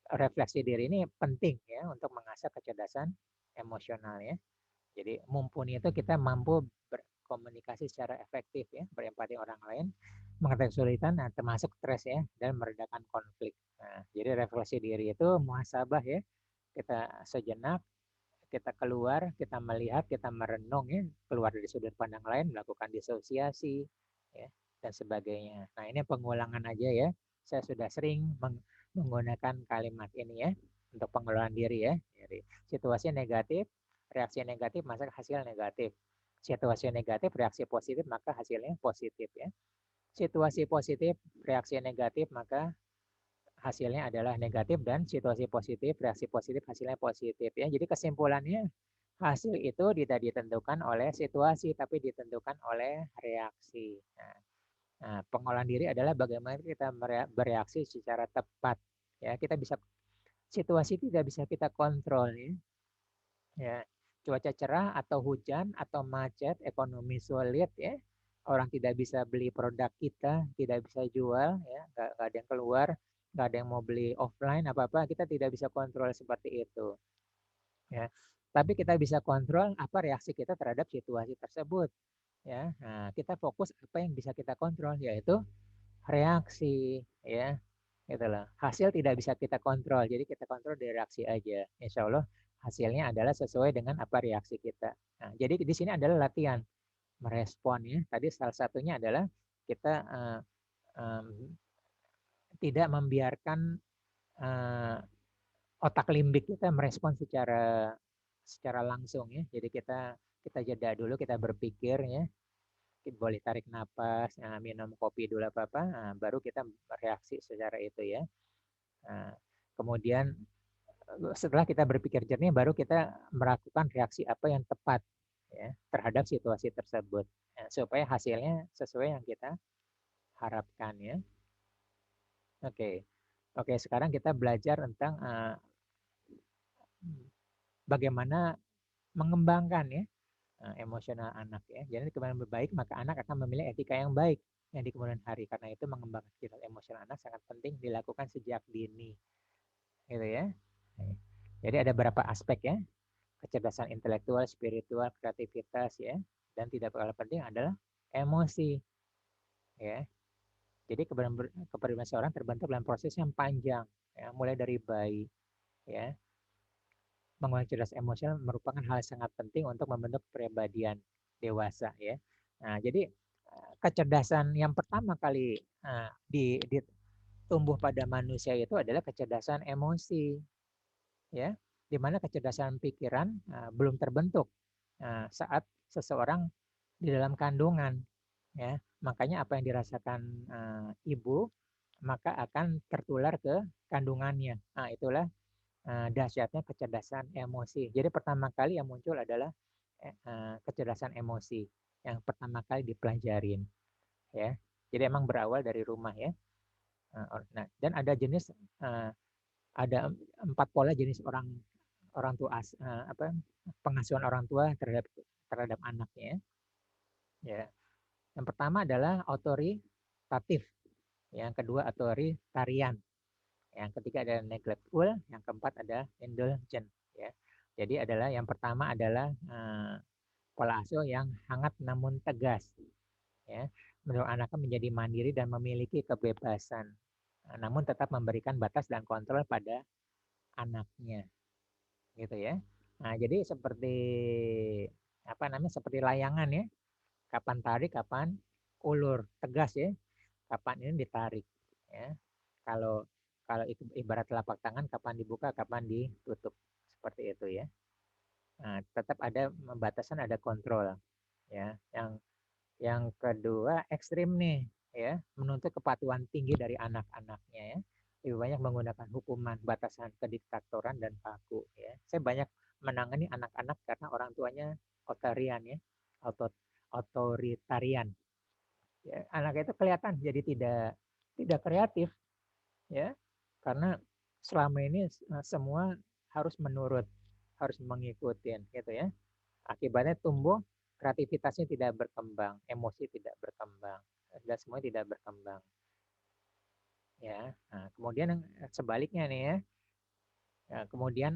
refleksi diri ini penting ya untuk mengasah kecerdasan emosional ya. Jadi mumpuni itu kita mampu berkomunikasi secara efektif ya, berempati orang lain, mengerti kesulitan, nah, termasuk stres ya, dan meredakan konflik. Nah, jadi refleksi diri itu muhasabah ya, kita sejenak, kita keluar, kita melihat, kita merenung ya, keluar dari sudut pandang lain, melakukan disosiasi ya, dan sebagainya. Nah, ini pengulangan aja ya. Saya sudah sering menggunakan kalimat ini ya untuk pengelolaan diri ya. Jadi situasi negatif, reaksi negatif maka hasil negatif. Situasi negatif, reaksi positif maka hasilnya positif ya. Situasi positif, reaksi negatif maka hasilnya adalah negatif, dan situasi positif, reaksi positif, hasilnya positif ya. Jadi kesimpulannya hasil itu tidak ditentukan oleh situasi tapi ditentukan oleh reaksi. Nah, pengolahan diri adalah bagaimana kita bereaksi secara tepat. Ya, kita bisa situasi tidak bisa kita kontrol ya. Ya, cuaca cerah atau hujan atau macet, ekonomi sulit ya. Orang tidak bisa beli produk kita, tidak bisa jual ya, nggak ada yang keluar, nggak ada yang mau beli offline apa-apa, kita tidak bisa kontrol seperti itu. Ya. Tapi kita bisa kontrol apa reaksi kita terhadap situasi tersebut. Ya, nah, kita fokus apa yang bisa kita kontrol, yaitu reaksi ya, itulah hasil tidak bisa kita kontrol, jadi kita kontrol dari reaksi aja. Insya Allah hasilnya adalah sesuai dengan apa reaksi kita. Nah, jadi di sini adalah latihan merespon ya. Tadi salah satunya adalah kita um, tidak membiarkan uh, otak limbik kita merespon secara langsung ya. Jadi kita jeda dulu, kita berpikir ya, boleh tarik napas, minum kopi dulu apa-apa, baru kita bereaksi secara itu ya. Kemudian setelah kita berpikir jernih, baru kita melakukan reaksi apa yang tepat ya, terhadap situasi tersebut, ya, supaya hasilnya sesuai yang kita harapkan ya. Oke, oke. Sekarang kita belajar tentang bagaimana mengembangkan ya emosional anak ya. Jadi kemudian baik, maka anak akan memilih etika yang baik yang di kemudian hari. Karena itu mengembangkan kecerdasan emosional anak sangat penting dilakukan sejak dini, gitu ya. Jadi ada beberapa aspek ya, kecerdasan intelektual, spiritual, kreativitas ya, dan tidak kalah penting adalah emosi ya. Jadi kepribadian seorang terbentuk dalam proses yang panjang ya, mulai dari bayi ya. Menguasai cerdas emosional merupakan hal sangat penting untuk membentuk kepribadian dewasa ya. Nah, jadi kecerdasan yang pertama kali tumbuh pada manusia itu adalah kecerdasan emosi ya, di mana kecerdasan pikiran belum terbentuk saat seseorang di dalam kandungan ya. Makanya apa yang dirasakan ibu maka akan tertular ke kandungannya. Nah, itulah dahsyatnya kecerdasan emosi. Jadi pertama kali yang muncul adalah kecerdasan emosi yang pertama kali dipelajarin ya. Jadi emang berawal dari rumah ya. Nah, dan ada jenis ada 4 pola jenis orang tua pengasuhan orang tua terhadap anaknya ya. Yang pertama adalah otoritatif, yang kedua otoritarian, yang ketiga adalah neglectful, yang keempat ada indulgent ya. Jadi adalah yang pertama adalah pola asuh yang hangat namun tegas ya. Mendorong anaknya menjadi mandiri dan memiliki kebebasan, namun tetap memberikan batas dan kontrol pada anaknya gitu ya. Nah, jadi seperti apa namanya, seperti layangan ya, kapan tarik kapan ulur, tegas ya, kapan ini ditarik ya. Kalau Kalau itu ibarat telapak tangan, kapan dibuka, kapan ditutup, seperti itu ya. Nah, tetap ada batasan, ada kontrol ya. Yang kedua ekstrim nih ya, menuntut kepatuhan tinggi dari anak-anaknya ya. Lebih banyak menggunakan hukuman, batasan, kediktatoran dan kaku ya. Saya banyak menangani anak-anak karena orang tuanya otoritarian ya, otoritarian. Ya, anak itu kelihatan jadi tidak kreatif ya, karena selama ini semua harus menurut, harus mengikuti gitu ya. Akibatnya tumbuh kreativitasnya tidak berkembang, emosi tidak berkembang, dan semuanya tidak berkembang. Ya, nah, kemudian sebaliknya nih ya. Ya, kemudian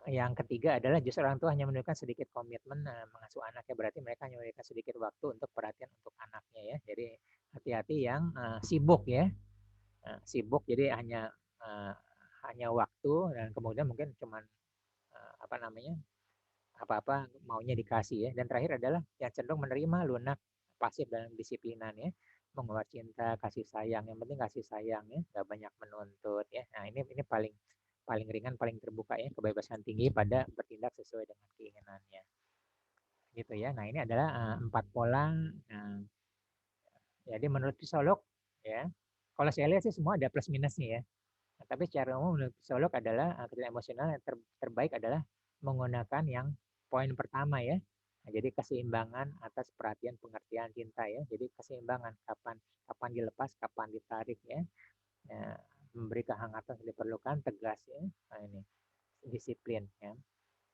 yang ketiga adalah justru orang tua hanya menunjukkan sedikit komitmen mengasuh anaknya, berarti mereka hanya memberikan sedikit waktu untuk perhatian untuk anaknya ya. Jadi hati-hati yang sibuk ya, sibuk jadi hanya waktu dan kemudian mungkin cuman apa namanya, apa-apa maunya dikasih ya. Dan terakhir adalah yang cenderung menerima, lunak, pasif dalam disiplinan ya, mengeluarkan cinta, kasih sayang, yang penting kasih sayang ya, nggak banyak menuntut ya. Nah ini paling paling ringan, paling terbuka ya, kebebasan tinggi pada bertindak sesuai dengan keinginannya gitu ya. Nah ini adalah 4 pola. Jadi menurut psikolog ya, kalau saya lihat sih semua ada plus minusnya ya. Nah, tapi secara umum menurut psikolog adalah kecerdasan emosional yang terbaik adalah menggunakan yang poin pertama ya. Nah, jadi keseimbangan atas perhatian, pengertian, cinta ya. Jadi keseimbangan kapan kapan dilepas, kapan ditarik ya. Ya, memberi kehangatan yang diperlukan, tegas ya. Nah, ini disiplin ya.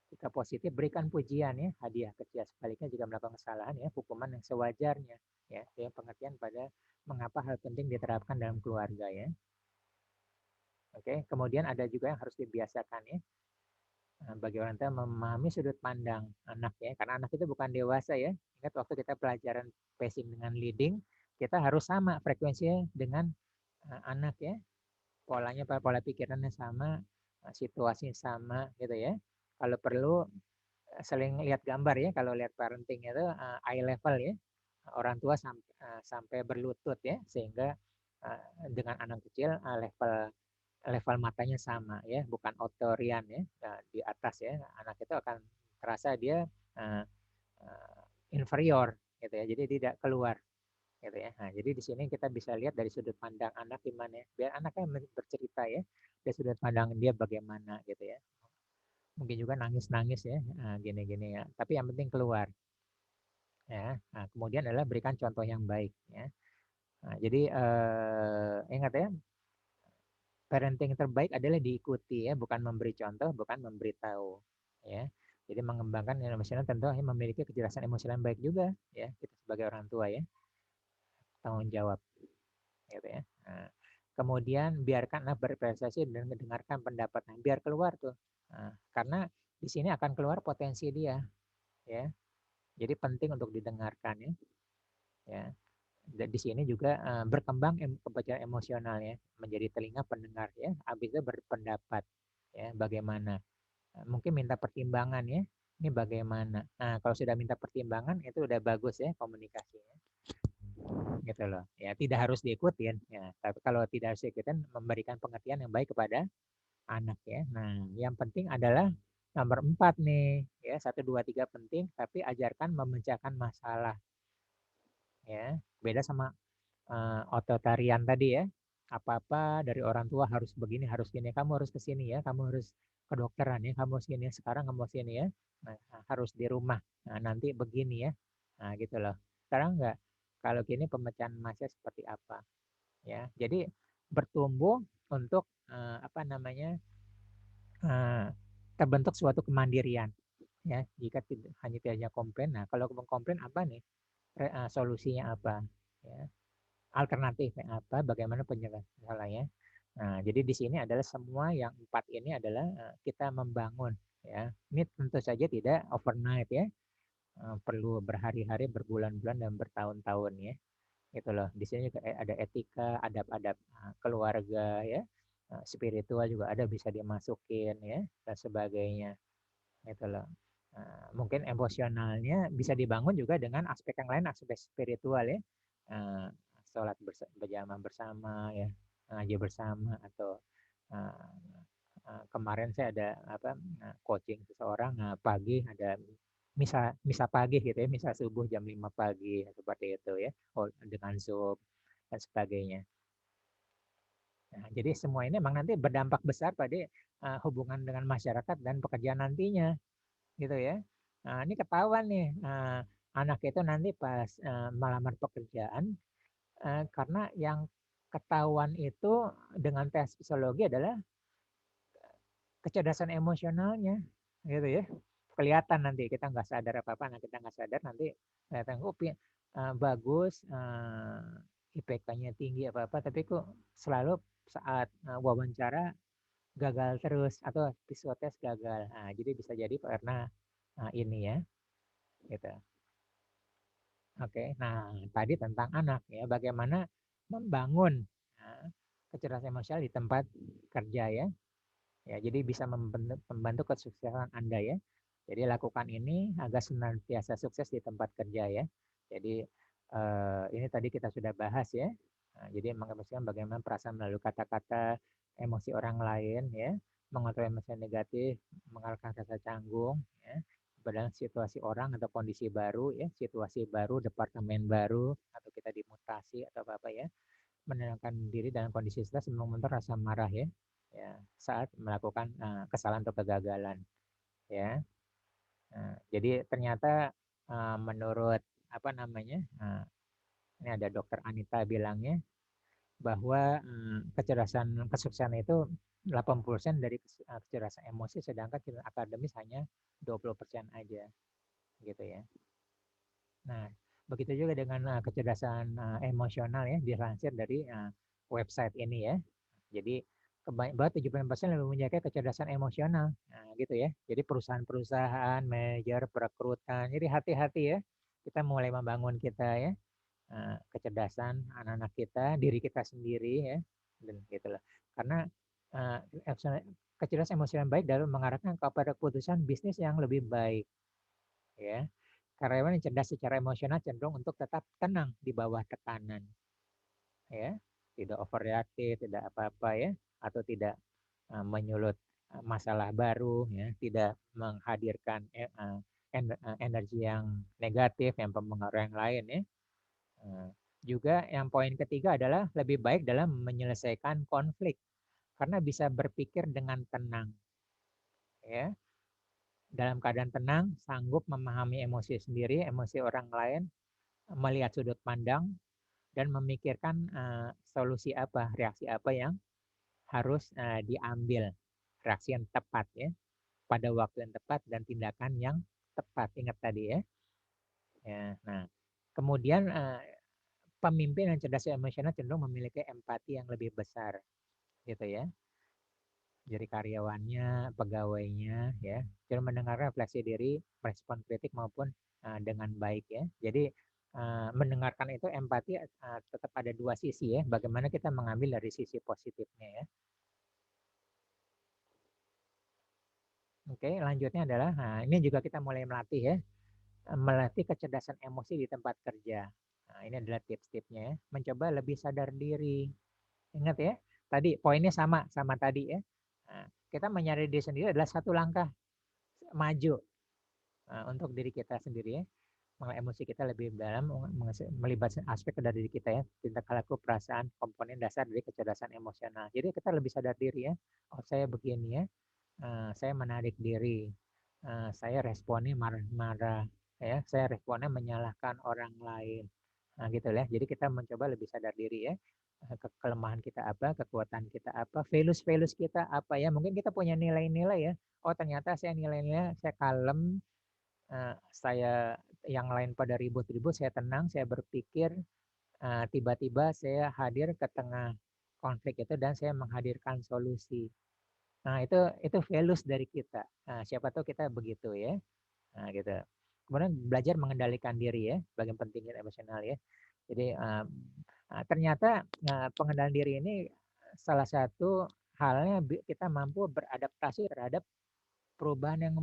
Jika positif berikan pujian ya, hadiah kecil. Sebaliknya jika melakukan kesalahan ya, hukuman yang sewajarnya ya. Yang pengertian pada mengapa hal penting diterapkan dalam keluarga ya. Oke, kemudian ada juga yang harus dibiasakan ya. Bagi orang tua memahami sudut pandang anak ya, karena anak itu bukan dewasa ya. Ingat waktu kita pelajaran pacing dengan leading, kita harus sama frekuensinya dengan anak ya. Polanya, pola pikirannya sama, situasinya sama gitu ya. Kalau perlu sering lihat gambar ya, kalau lihat parenting itu eye level ya. Orang tua sampai berlutut ya, sehingga dengan anak kecil level matanya sama ya, bukan otorian ya, di atas ya. Anak itu akan terasa dia uh, uh, inferior gitu ya, jadi tidak keluar gitu ya. Nah, jadi di sini kita bisa lihat dari sudut pandang anak gimana ya, biar anaknya bercerita ya, dari sudut pandang dia bagaimana gitu ya. Mungkin juga nangis-nangis ya, gini-gini ya, tapi yang penting keluar ya. Nah, kemudian adalah berikan contoh yang baik ya. Nah, jadi ingat ya, parenting terbaik adalah diikuti ya, bukan memberi contoh, bukan memberitahu ya. Jadi mengembangkan emosional tentu memiliki kejelasan emosional yang baik juga ya, kita sebagai orang tua ya, tanggung jawab gitu ya. Nah, kemudian biarkan anak berprestasi dan mendengarkan pendapatnya, biar keluar tuh. Nah, karena di sini akan keluar potensi dia ya. Jadi penting untuk didengarkan ya. Ya. Dan di sini juga berkembang kepercayaan emosional ya, menjadi telinga pendengar ya, habis itu berpendapat ya, bagaimana. Mungkin minta pertimbangan ya, ini bagaimana. Nah, kalau sudah minta pertimbangan itu udah bagus ya komunikasinya. Gitu loh. Ya, tidak harus diikutin ya, tapi kalau tidak harus diikutin memberikan pengertian yang baik kepada anak ya. Nah, yang penting adalah nomor 4 nih ya, 1, 2, 3 penting, tapi ajarkan memecahkan masalah ya. Beda sama otoritarian tadi ya. Apa-apa dari orang tua harus begini, harus gini. Kamu harus ke sini ya, kamu harus ke dokteran ya, kamu harus gini. Sekarang kamu harus gini ya. Nah, harus di rumah. Nah, nanti begini ya. Nah, gitu loh. Sekarang enggak. Kalau gini pemecahan masalah seperti apa? Ya. Jadi bertumbuh untuk apa namanya? Terbentuk suatu kemandirian ya. Jika hanya komplain. Nah, kalau komplain apa nih? Solusinya apa? Ya, alternatifnya apa, bagaimana penyelesaiannya. Nah, jadi di sini adalah semua yang 4 ini adalah kita membangun ya. Ini tentu saja tidak overnight ya. Perlu berhari-hari, berbulan-bulan dan bertahun-tahun ya. Gitu loh. Di sini juga ada etika, adab-adab keluarga ya. Spiritual juga ada bisa dimasukin ya dan sebagainya. Gitu loh. Mungkin emosionalnya bisa dibangun juga dengan aspek yang lain, aspek spiritual ya. Sholat berjamaah bersama ya, ngaji bersama atau kemarin saya ada coaching seseorang pagi ada misa pagi gitu ya, misa subuh jam 5 pagi seperti itu ya, dengan Zoom dan sebagainya. Nah, jadi semua ini memang nanti berdampak besar pada hubungan dengan masyarakat dan pekerjaan nantinya, gitu ya. Nah, ini ketahuan nih anak itu nanti pas melamar pekerjaan karena yang ketahuan itu dengan tes psikologi adalah kecerdasan emosionalnya, gitu ya. Kelihatan nanti kita nggak sadar apa-apa, nah kita nggak sadar nanti kelihatan bagus, IPK-nya tinggi apa-apa, tapi kok selalu saat wawancara gagal terus atau psikotes gagal. Nah, jadi bisa jadi karena ini ya, gitu. Oke, nah tadi tentang anak ya, bagaimana membangun kecerdasan emosional di tempat kerja ya. Ya, jadi bisa membantu kesuksesan Anda ya. Jadi lakukan ini agar senantiasa sukses di tempat kerja ya. Jadi ini tadi kita sudah bahas ya. Nah, jadi mengekspresikan bagaimana perasaan melalui kata-kata, emosi orang lain ya, mengontrol emosi negatif, mengalahkan rasa canggung ya, pada situasi orang atau kondisi baru ya, situasi baru, departemen baru atau kita dimutasi atau apa ya, menenangkan diri dalam kondisi stres, mengontrol rasa marah ya, ya saat melakukan kesalahan atau kegagalan ya. Nah, jadi ternyata menurut apa namanya, ini ada dokter Anita bilangnya bahwa kecerdasan kesuksesan itu 80% dari kecerdasan emosi, sedangkan akademis hanya 20% aja gitu ya. Nah, begitu juga dengan kecerdasan emosional ya, dilansir dari website ini ya. Jadi bahwa 70% lebih mempunyai kecerdasan emosional, nah, gitu ya. Jadi perusahaan-perusahaan, manajer, perekrutan, jadi hati-hati ya. Kita mulai membangun kita ya, kecerdasan anak-anak kita, diri kita sendiri ya, dan gitulah. Karena kecerdasan emosional baik dalam mengarahkan kepada keputusan bisnis yang lebih baik ya. Karyawan yang cerdas secara emosional cenderung untuk tetap tenang di bawah tekanan ya, tidak overreaktif, tidak apa-apa ya, atau tidak menyulut masalah baru ya, tidak menghadirkan energi yang negatif yang mempengaruhi yang lain ya. Juga yang poin ketiga adalah lebih baik dalam menyelesaikan konflik karena bisa berpikir dengan tenang ya. Dalam keadaan tenang, sanggup memahami emosi sendiri, emosi orang lain, melihat sudut pandang dan memikirkan solusi apa, reaksi apa yang harus diambil, reaksi yang tepat ya, pada waktu yang tepat dan tindakan yang tepat. Ingat tadi ya. Nah, kemudian pemimpin yang cerdas emosional cenderung memiliki empati yang lebih besar, gitu ya. Jadi karyawannya, pegawainya, ya, jadi mendengar refleksi diri, respon kritik maupun dengan baik ya. Jadi mendengarkan itu empati tetap ada dua sisi ya. Bagaimana kita mengambil dari sisi positifnya ya. Oke, lanjutnya adalah, nah ini juga kita mulai melatih ya, melatih kecerdasan emosi di tempat kerja. Nah, ini adalah tips-tipsnya ya. Mencoba lebih sadar diri. Ingat ya, tadi poinnya sama tadi ya. Nah, kita menyadari diri sendiri adalah satu langkah maju untuk diri kita sendiri ya. Mengenai emosi kita lebih dalam, melibatkan aspek dari diri kita ya, tindak laku, perasaan, komponen dasar dari kecerdasan emosional. Jadi kita lebih sadar diri ya. Oh saya begini ya, saya menarik diri, saya responnya marah-marah, ya, saya responnya menyalahkan orang lain, nah gitu ya. Jadi kita mencoba lebih sadar diri ya, kelemahan kita apa, kekuatan kita apa, values kita apa ya. Mungkin kita punya nilai-nilai ya. Oh ternyata saya nilai-nilai saya kalem, saya yang lain pada ribut-ribut, saya tenang, saya berpikir, tiba-tiba saya hadir ke tengah konflik itu dan saya menghadirkan solusi. Nah, itu values dari kita. Nah, siapa tahu kita begitu ya. Nah, gitu. Kemudian belajar mengendalikan diri ya, bagian pentingnya emosional ya. Jadi ternyata pengendalian diri ini salah satu halnya kita mampu beradaptasi terhadap perubahan yang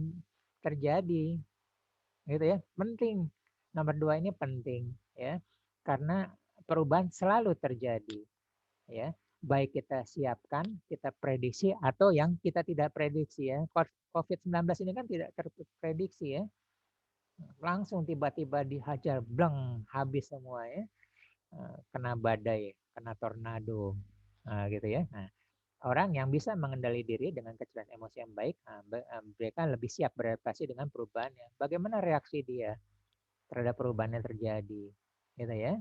terjadi, gitu ya. Penting. Nomor dua ini penting ya, karena perubahan selalu terjadi ya. baik kita siapkan, kita prediksi, atau yang kita tidak prediksi ya. COVID-19 ini kan tidak terprediksi ya. Langsung tiba-tiba dihajar, bleng, habis semua ya. Kena badai, kena tornado, gitu ya. Nah, orang yang bisa mengendali diri dengan kecerdasan emosi yang baik, mereka lebih siap beradaptasi dengan perubahannya. Bagaimana reaksi dia terhadap perubahan yang terjadi, gitu ya.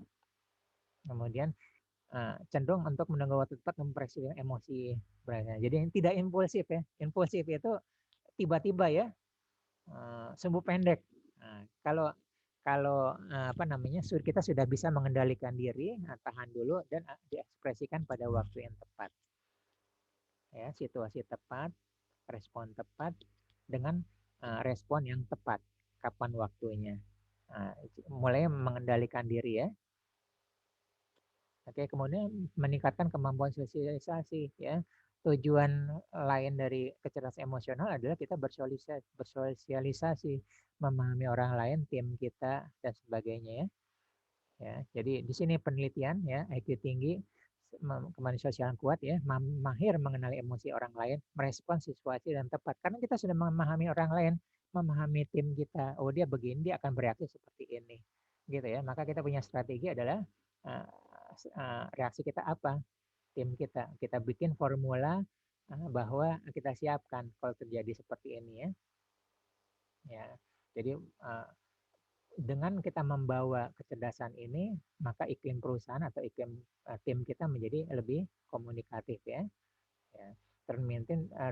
Kemudian cenderung untuk menunggu waktu tepat mempresisi emosi mereka. Jadi tidak impulsif ya. Impulsif itu tiba-tiba ya, sumbu pendek. Kalau kalau apa namanya, kita sudah bisa mengendalikan diri, tahan dulu dan diekspresikan pada waktu yang tepat. Ya, situasi tepat, respon tepat dengan respon yang tepat. Kapan waktunya? Mulai mengendalikan diri ya. Oke, kemudian meningkatkan kemampuan sosialisasi ya. Tujuan lain dari kecerdasan emosional adalah kita bersosialisasi, memahami orang lain, tim kita dan sebagainya ya. Ya, jadi di sini penelitian ya, IQ tinggi, kemandirian sosial kuat ya, mahir mengenali emosi orang lain, merespon situasi dan tepat. Karena kita sudah memahami orang lain, memahami tim kita. Oh, dia begini, dia akan bereaksi seperti ini. Gitu ya. Maka kita punya strategi adalah reaksi kita apa? Tim kita. Kita bikin formula bahwa kita siapkan kalau terjadi seperti ini ya. Ya. Jadi dengan kita membawa kecerdasan ini, maka iklim perusahaan atau iklim tim kita menjadi lebih komunikatif ya.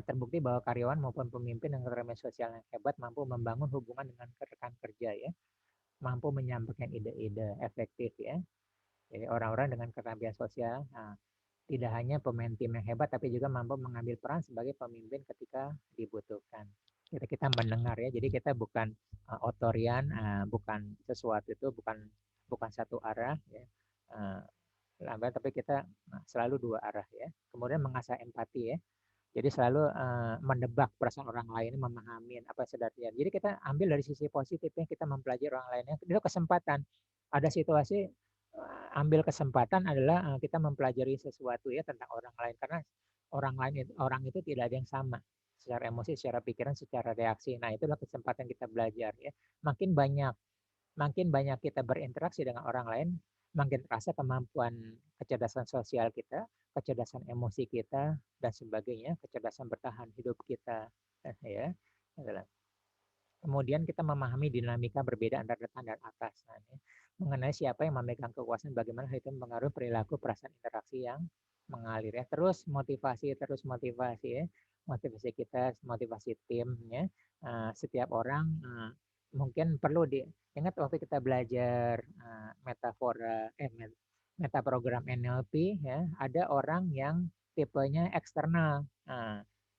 Terbukti bahwa karyawan maupun pemimpin yang berketerampilan sosial yang hebat mampu membangun hubungan dengan rekan kerja ya, mampu menyampaikan ide-ide efektif ya. Jadi orang-orang dengan keterampilan sosial tidak hanya pemain tim yang hebat, tapi juga mampu mengambil peran sebagai pemimpin ketika dibutuhkan. Kita mendengar ya, jadi kita bukan otorian, bukan sesuatu itu bukan satu arah ya, tapi kita selalu dua arah ya. Kemudian mengasah empati ya, jadi selalu mendebak perasaan orang lain, memahami apa sebenarnya. Jadi kita ambil dari sisi positifnya, kita mempelajari orang lainnya. Itu kesempatan. Ada situasi ambil kesempatan adalah kita mempelajari sesuatu ya tentang orang lain, karena orang itu tidak ada yang sama secara emosi, secara pikiran, secara reaksi. Nah, itulah kesempatan kita belajar ya. Makin banyak kita berinteraksi dengan orang lain, makin terasa kemampuan kecerdasan sosial kita, kecerdasan emosi kita dan sebagainya, kecerdasan bertahan hidup kita ya. Kemudian kita memahami dinamika berbeda antara rekan dan atasan ya. Mengenai siapa yang memegang kekuasaan, bagaimana hal itu mempengaruhi perilaku, perasaan, interaksi yang mengalir ya. Terus motivasi ya. Motivasi kita, motivasi tim ya. Setiap orang mungkin perlu diingat waktu kita belajar metaprogram NLP ya, ada orang yang tipenya eksternal.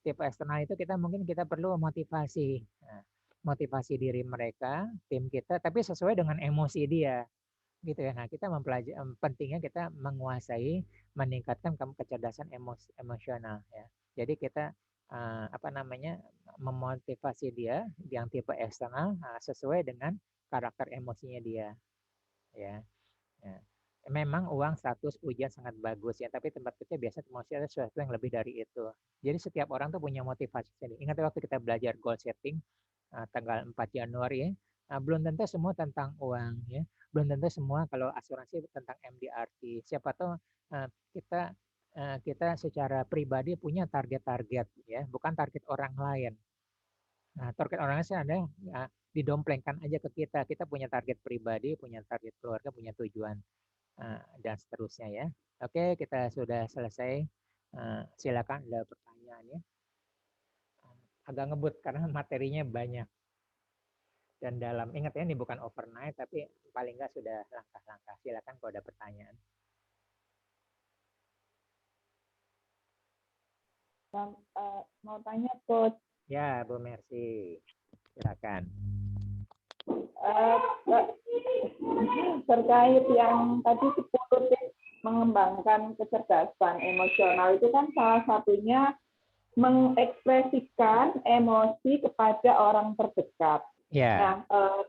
Tipe eksternal itu kita perlu motivasi. Motivasi diri mereka, tim kita, tapi sesuai dengan emosi dia, gitu ya. Nah, kita mempelajari, pentingnya kita menguasai, meningkatkan kecerdasan emosional ya. Jadi kita memotivasi dia yang tipe eksternal sesuai dengan karakter emosinya dia, ya. Ya. Memang uang, status, pujian sangat bagus ya, tapi tempat kerja biasa emosi ada sesuatu yang lebih dari itu. Jadi setiap orang tuh punya motivasi sendiri. Ingat waktu kita belajar goal setting tanggal 4 Januari ya, belum tentu semua tentang uang ya, belum tentu semua kalau asuransi tentang MDRT. Siapa tahu kita secara pribadi punya target-target ya, bukan target orang lain. Nah, target orang lain ada didomplengkan aja ke kita. Kita punya target pribadi, punya target keluarga, punya tujuan dan seterusnya ya. Oke, kita sudah selesai. Silakan ada pertanyaan ya. Agak ngebut karena materinya banyak dan dalam. Ingat ya, ini bukan overnight, tapi paling nggak sudah langkah-langkah. Silakan kalau ada pertanyaan. Mau tanya Coach. Ya, Bu Mercy, silakan. Terkait yang tadi 10 tips mengembangkan kecerdasan emosional itu kan salah satunya mengekspresikan emosi kepada orang terdekat. Ya. Nah,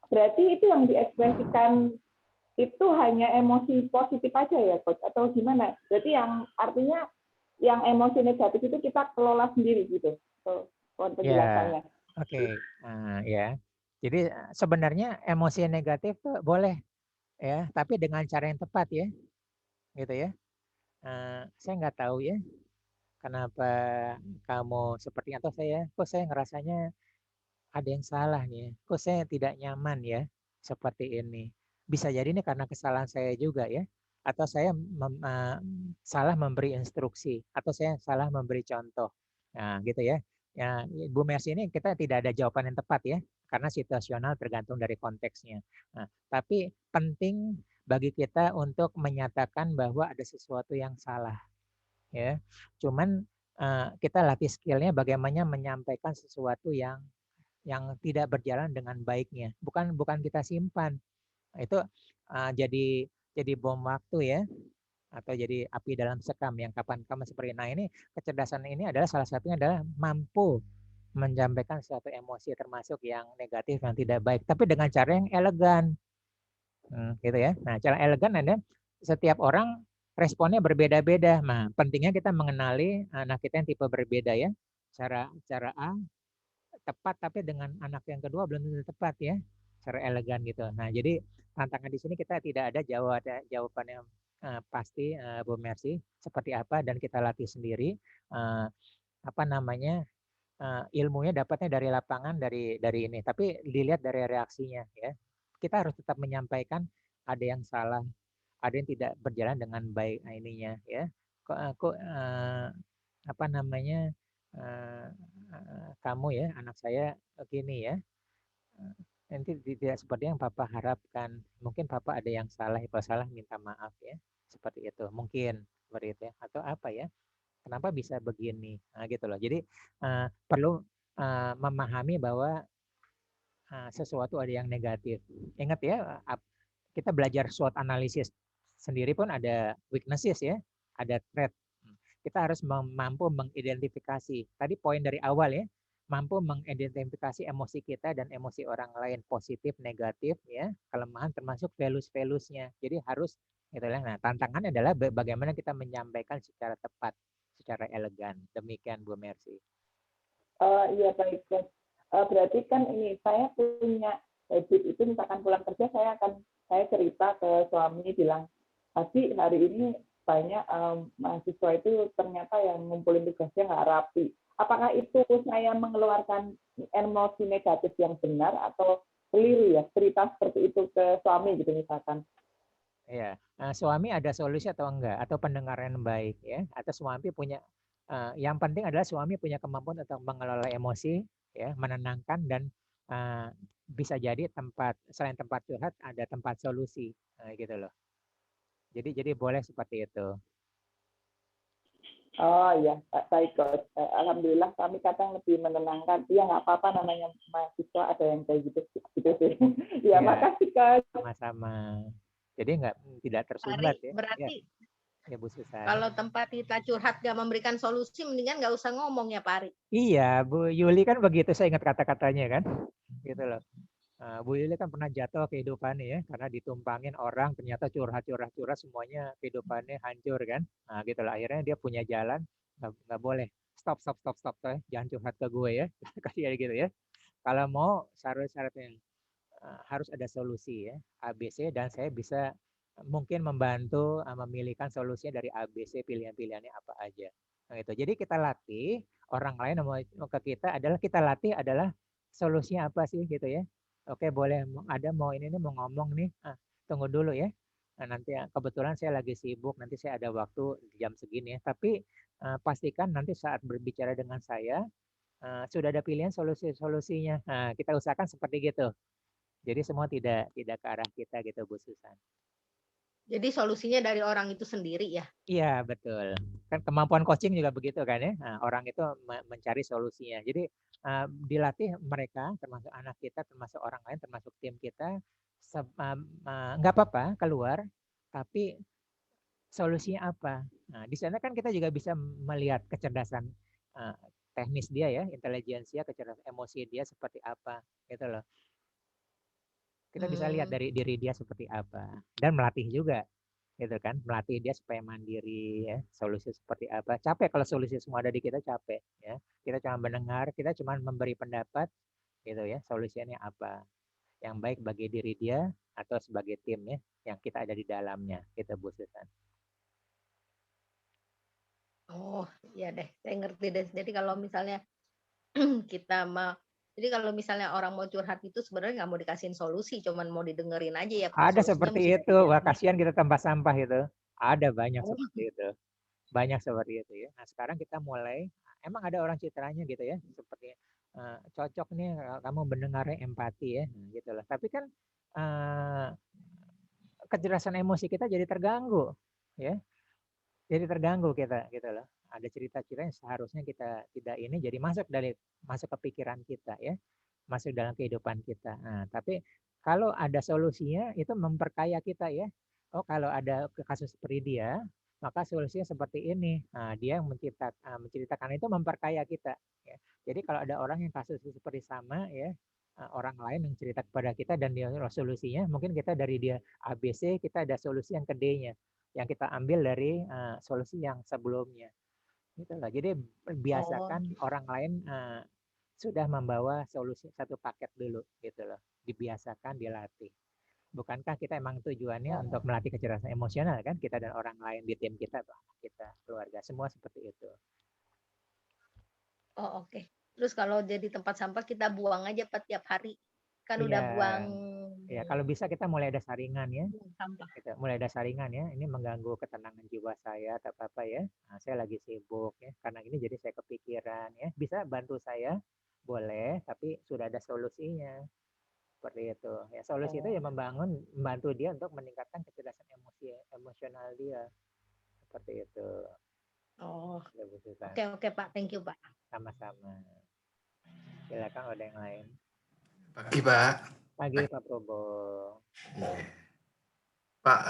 berarti itu yang diekspresikan itu hanya emosi positif aja ya, Coach? Atau gimana? Berarti yang artinya yang emosi negatif itu kita kelola sendiri gitu, Ya, penjelasannya. oke. Ya. Jadi sebenarnya emosi negatif tuh boleh ya, tapi dengan cara yang tepat ya, gitu ya. Saya nggak tahu ya, kenapa kamu seperti atau kok saya ngerasanya ada yang salah nih ya. Kok saya tidak nyaman ya seperti ini. Bisa jadi ini karena kesalahan saya juga ya. Atau saya salah memberi instruksi. Atau saya salah memberi contoh. Nah gitu ya. Ya, Bu Mercy ini kita tidak ada jawaban yang tepat ya. Karena situasional tergantung dari konteksnya. Nah, tapi penting bagi kita untuk menyatakan bahwa ada sesuatu yang salah. Ya, cuman kita latih skillnya bagaimana menyampaikan sesuatu yang tidak berjalan dengan baiknya. Bukan kita simpan. Itu jadi bom waktu ya, atau jadi api dalam sekam yang kapan kamu seperti. Nah ini kecerdasan ini adalah salah satunya adalah mampu menyampaikan suatu emosi termasuk yang negatif yang tidak baik, tapi dengan cara yang elegan, gitu ya. Nah cara elegan ada setiap orang responnya berbeda-beda. Nah pentingnya kita mengenali anak kita yang tipe berbeda ya. Cara cara A tepat tapi dengan anak yang kedua belum tentu tepat ya, secara elegan gitu. Nah jadi tantangan di sini kita tidak ada jawaban yang pasti, Bu Mercy seperti apa, dan kita latih sendiri, apa namanya, ilmunya dapatnya dari lapangan, dari ini, tapi dilihat dari reaksinya ya. Kita harus tetap menyampaikan ada yang salah, ada yang tidak berjalan dengan baik ininya ya. Kok apa namanya, kamu ya, anak saya begini ya, nanti tidak seperti yang papa harapkan. Mungkin papa ada yang salah, kalau salah minta maaf ya, seperti itu. Mungkin seperti itu ya, atau apa ya, kenapa bisa begini, nah, gitu loh. Jadi perlu memahami bahwa sesuatu ada yang negatif. Ingat ya, kita belajar SWOT analisis sendiri pun ada weaknesses ya, ada threat. Kita harus mampu mengidentifikasi. Tadi poin dari awal ya, mampu mengidentifikasi emosi kita dan emosi orang lain, positif, negatif ya, kelemahan termasuk values-valuesnya. Jadi harus gitu lah. Nah, tantangannya adalah bagaimana kita menyampaikan secara tepat, secara elegan. Demikian Bu Mercy. Iya baik, Coach. Berarti kan ini saya punya habit itu, misalkan pulang kerja saya cerita ke suami bilang, tadi hari ini banyak mahasiswa itu ternyata yang ngumpulin tugasnya nggak rapi. Apakah itu saya mengeluarkan emosi negatif yang benar atau keliru ya, cerita seperti itu ke suami gitu misalkan? Ya, suami ada solusi atau enggak, atau pendengaran baik ya, atau suami punya, yang penting adalah suami punya kemampuan untuk mengelola emosi ya, menenangkan, dan bisa jadi selain tempat curhat ada tempat solusi, gitu loh. Jadi boleh seperti itu. Oh iya, baik Coach. Alhamdulillah kami kadang lebih menenangkan. Iya nggak apa-apa, namanya mahasiswa ada yang kayak gitu, gitu sih. Ya Ya, makasih Coach. sama-sama. Jadi tidak tersumbat ya. Ya, Berarti ya Bu Susan. kalau tempat kita curhat gak memberikan solusi, mendingan nggak usah ngomong ya Pak Ari. Iya, Bu Yuli kan begitu, saya ingat kata-katanya kan, gitu loh. Bu Yuli kan pernah jatuh kehidupannya ya, karena ditumpangin orang, ternyata curhat semuanya kehidupannya hancur kan. Nah gitu lah, akhirnya dia punya jalan, nggak boleh. Stop ya. Jangan curhat ke gue ya. Kasih gitu ya. Kalau mau syarat-syaratnya harus ada solusi ya, ABC, dan saya bisa mungkin membantu memilihkan solusinya dari ABC, pilihan-pilihannya apa aja. Nah, gitu. Jadi kita latih orang lain mau ke kita latih adalah solusinya apa sih gitu ya. Oke, boleh ada mau ini nih, mau ngomong nih. Tunggu dulu ya. Nah, nanti kebetulan saya lagi sibuk, nanti saya ada waktu jam segini ya. Tapi pastikan nanti saat berbicara dengan saya sudah ada pilihan solusinya. Nah, kita usahakan seperti gitu. Jadi semua tidak ke arah kita gitu Bu Susan. Jadi solusinya dari orang itu sendiri ya. Iya betul. Kan kemampuan coaching juga begitu kan ya. Nah, orang itu mencari solusinya. Jadi dilatih mereka, termasuk anak kita, termasuk orang lain, termasuk tim kita, nggak apa-apa keluar, tapi solusinya apa? Nah, di sana kan kita juga bisa melihat kecerdasan uh, teknis dia ya, intelijensia, kecerdasan emosi dia seperti apa, gitu loh. Kita bisa lihat dari diri dia seperti apa dan melatih juga, gitu kan? Melatih dia supaya mandiri ya, solusi seperti apa. Capek kalau solusi semua ada di kita, capek ya. Kita cuma mendengar, kita cuma memberi pendapat gitu ya, solusinya apa. Yang baik bagi diri dia atau sebagai tim ya, yang kita ada di dalamnya, gitu Bu Susan. Oh, iya deh, saya ngerti deh. Jadi kalau misalnya kita jadi kalau misalnya orang mau curhat itu sebenarnya nggak mau dikasihin solusi, cuman mau didengerin aja ya, kalau Ada solusinya seperti mesti dari itu, wah dianya. kasihan kita tempat sampah itu. Ada banyak Oh, seperti itu. Banyak seperti itu ya. Nah sekarang kita mulai, emang ada orang citranya gitu ya, seperti cocok nih kamu mendengarnya empati ya, gitu loh. Tapi kan kecerdasan emosi kita jadi terganggu, ya. Jadi terganggu kita, gitu loh. Ada cerita-cerita yang seharusnya kita tidak ini, jadi masuk ke pikiran kita ya, masuk dalam kehidupan kita. Nah, tapi kalau ada solusinya itu memperkaya kita ya. Oh, kalau ada kasus seperti dia, maka solusinya seperti ini. Nah, dia menceritakan itu memperkaya kita. Ya. Jadi kalau ada orang yang kasus seperti sama ya, orang lain yang cerita kepada kita dan dia solusinya, mungkin kita dari dia ABC, kita ada solusi yang ke D-nya, yang kita ambil dari solusi yang sebelumnya. Gitu loh. Jadi oh, biasakan orang lain sudah membawa solusi satu paket dulu gitu loh. Dibiasakan, dilatih. Bukankah kita emang tujuannya untuk melatih kecerdasan emosional kan? Kita dan orang lain di tim kita, atau anak kita, keluarga, semua seperti itu. oh oke. Terus kalau jadi tempat sampah kita buang aja Pak tiap hari. Kan Iya, udah buang ya kalau bisa kita mulai ada saringan ya. sampah. Kita mulai ada saringan ya. Ini mengganggu ketenangan jiwa saya atau apa ya. Nah, saya lagi sibuk ya. Karena ini jadi saya kepikiran ya. Bisa bantu saya? Boleh, tapi sudah ada solusinya. Seperti itu. Ya, solusi itu ya membantu dia untuk meningkatkan kecerdasan emosional dia. Seperti itu. Oh, Ya, Bu Susan. oke Pak, thank you Pak. Sama-sama. Silakan ada yang lain. Pagi, Pak. Pagi Pak Probo. Pak,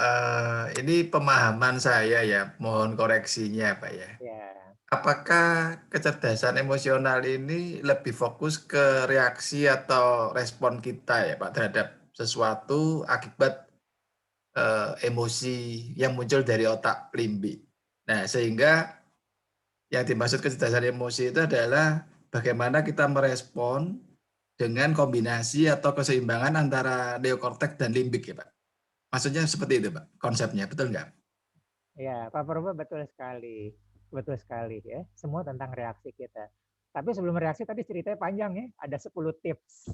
ini pemahaman saya ya, mohon koreksinya Pak ya. Ya. Apakah kecerdasan emosional ini lebih fokus ke reaksi atau respon kita ya Pak terhadap sesuatu akibat emosi yang muncul dari otak limbik. Nah, sehingga yang dimaksud kecerdasan emosi itu adalah bagaimana kita merespon dengan kombinasi atau keseimbangan antara neokorteks dan limbik ya Pak. Maksudnya seperti itu Pak, konsepnya, betul nggak? Ya, Pak Purba betul sekali. Betul sekali ya. Semua tentang reaksi kita. Tapi sebelum reaksi tadi ceritanya panjang ya. Ada 10 tips.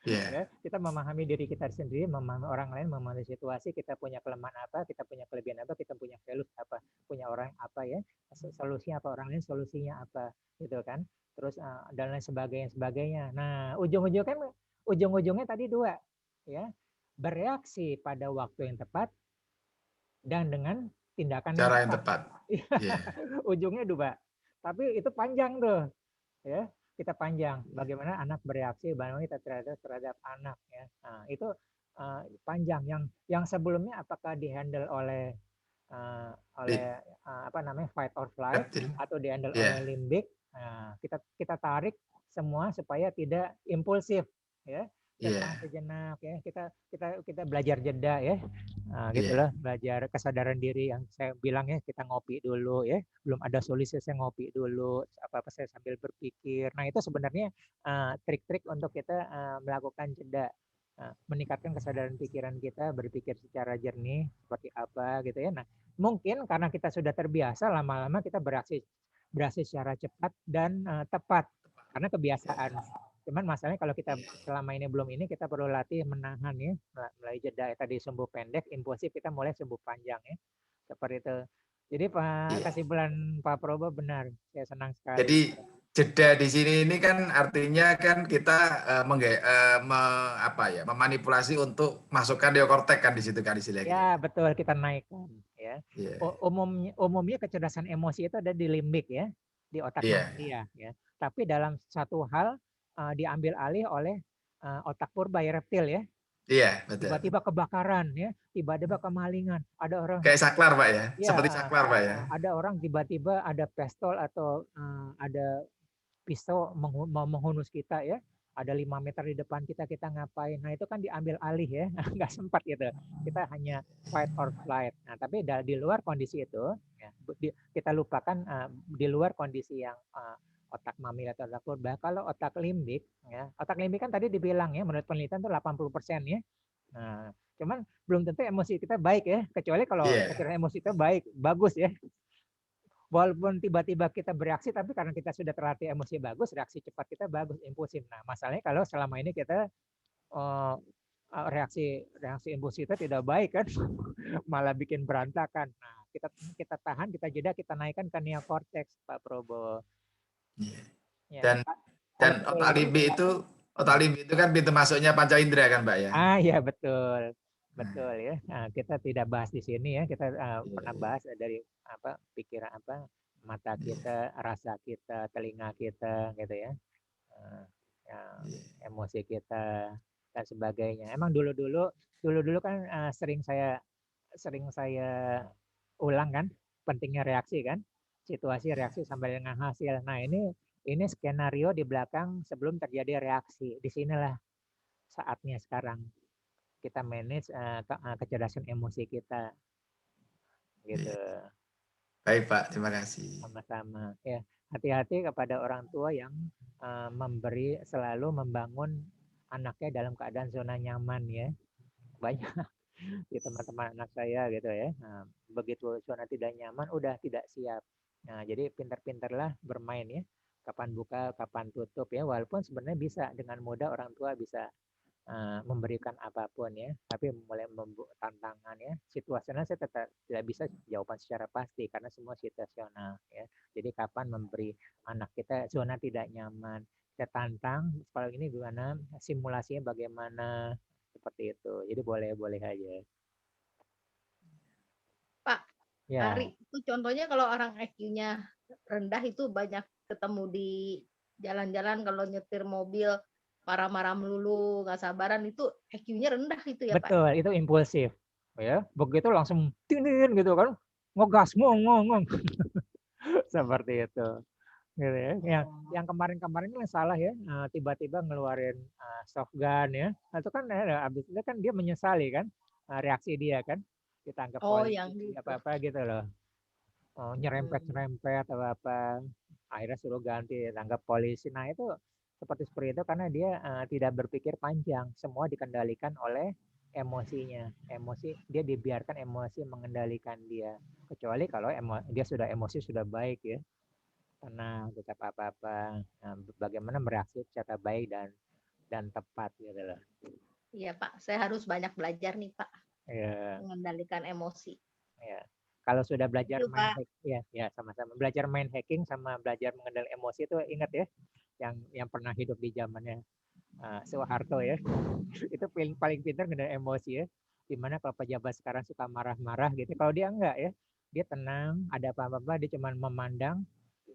Yeah. Ya, kita memahami diri kita sendiri, memahami orang lain, memahami situasi, kita punya kelemahan apa, kita punya kelebihan apa, kita punya value apa, punya orang apa ya, solusinya apa, orang lain solusinya apa, gitu kan. Terus dan lain sebagainya. Nah, ujung-ujungnya tadi dua, ya, bereaksi pada waktu yang tepat dan dengan tindakan cara yang yang tepat. tepat. Yeah. Ujungnya dua. Tapi itu panjang tuh, ya. Kita panjang. Bagaimana anak bereaksi, bagaimana kita terhadap anak, ya. Nah, itu panjang. Yang sebelumnya apakah dihandle oleh apa namanya fight or flight atau dihandle oleh limbik? Nah, kita tarik semua supaya tidak impulsif, ya. Sejenak ya, kita belajar jeda ya, gitu loh, belajar kesadaran diri yang saya bilang ya, kita ngopi dulu ya, belum ada solusi saya ngopi dulu, apa saya sambil berpikir. Nah itu sebenarnya trik-trik untuk kita melakukan jeda, meningkatkan kesadaran pikiran kita, berpikir secara jernih seperti apa gitu ya. Nah mungkin karena kita sudah terbiasa, lama-lama kita beraksi secara cepat dan tepat karena kebiasaan. Cuman masalahnya kalau kita selama ini belum ini, kita perlu latih menahan ya, mulai jeda tadi sumbu pendek, impulsif kita mulai sumbu panjang ya, seperti itu. Jadi Pak kesimpulan Pak Probo benar, saya senang sekali. Jadi jeda di sini ini kan artinya kan kita memanipulasi untuk masukkan neokorteks kan di situ kan istilahnya. Ya betul, kita naikkan ya. Umumnya kecerdasan emosi itu ada di limbik ya, di otak manusia ya. Tapi dalam satu hal diambil alih oleh otak purba ya, reptil ya. Iya, betul. Tiba-tiba kebakaran ya, tiba-tiba kemalingan. Ada orang kayak saklar Pak ya, seperti saklar Pak ya. Ada orang tiba-tiba ada pistol atau ada pisau menghunus kita ya. ada 5 meter di depan kita ngapain. Nah itu kan diambil alih ya, nggak sempat gitu. Kita hanya fight or flight. Nah tapi di luar kondisi itu, ya, kita lupakan di luar kondisi yang otak mamil atau otak purba. Kalau otak limbik, ya, otak limbik kan tadi dibilang ya, menurut penelitian itu 80% ya. Nah, cuman belum tentu emosi kita baik ya, kecuali kalau kecerdasan emosi kita baik, bagus ya. Walaupun tiba-tiba kita bereaksi, tapi karena kita sudah terlatih emosi bagus, reaksi cepat kita bagus, impulsif. Nah, masalahnya kalau selama ini kita reaksi emosi kita tidak baik kan, malah bikin berantakan. Nah, kita tahan, kita jeda, kita naikkan ke neokortex, Pak Probo. Ya. Dan otak limbik itu kan pintu masuknya panca indera kan, Mbak ya? Ya betul. Betul ya. Nah, kita tidak bahas di sini ya. Kita pernah bahas dari pikiran mata kita, rasa kita, telinga kita gitu ya. Emosi kita dan sebagainya. Emang dulu kan sering saya ulang kan pentingnya reaksi kan. Situasi, reaksi sampai dengan hasil. Nah, ini skenario di belakang sebelum terjadi reaksi. Disinilah saatnya sekarang kita manage kecerdasan emosi kita gitu. Baik Pak, terima kasih. Sama-sama ya. Hati-hati kepada orang tua yang selalu membangun anaknya dalam keadaan zona nyaman ya. Banyak di teman-teman anak saya gitu ya. Nah, begitu zona tidak nyaman udah tidak siap. Nah, jadi pintar-pintarlah bermain ya. Kapan buka, kapan tutup ya. Walaupun sebenarnya bisa dengan mudah orang tua bisa memberikan apapun ya, tapi mulai membuat tantangan ya. Situasional saya tetap tidak bisa jawaban secara pasti karena semua situasional ya. Jadi kapan memberi anak kita zona tidak nyaman, kita tantang kalau ini gimana, simulasinya bagaimana, seperti itu. Jadi boleh aja. Pak, Ari, itu contohnya kalau orang IQ-nya rendah itu banyak ketemu di jalan-jalan kalau nyetir mobil marah-marah melulu, nggak sabaran, itu IQ-nya rendah itu ya, Betul, Pak? itu impulsif. Ya, begitu langsung tinin gitu kan, ngegas ngong. Seperti itu. Gitu ya. Yang kemarin yang salah ya, tiba-tiba ngeluarin soft gun ya. Itu kan habis itu kan dia menyesali kan reaksi dia kan. Ditangkap polisi gitu. Apa gitu loh. Nyerempet atau apa. Akhirnya suruh ganti, tangkap polisi. Nah, itu seperti itu karena dia tidak berpikir panjang. Semua dikendalikan oleh emosinya. Dia dibiarkan emosi mengendalikan dia. Kecuali kalau dia sudah emosi sudah baik ya. Tenang, tetap apa-apa. Nah, bagaimana mereaksi secara baik dan tepat gitu loh. Iya Pak, saya harus banyak belajar nih Pak. Mengendalikan emosi. Ya. Kalau sudah belajar main hacking, ya sama-sama. Belajar main hacking sama belajar mengendalikan emosi itu ingat ya, yang pernah hidup di zamannya Soeharto ya. Itu paling pintar mengendalikan emosi ya. Dimana kalau pejabat sekarang suka marah-marah gitu, kalau dia enggak ya, dia tenang, ada apa-apa dia cuma memandang,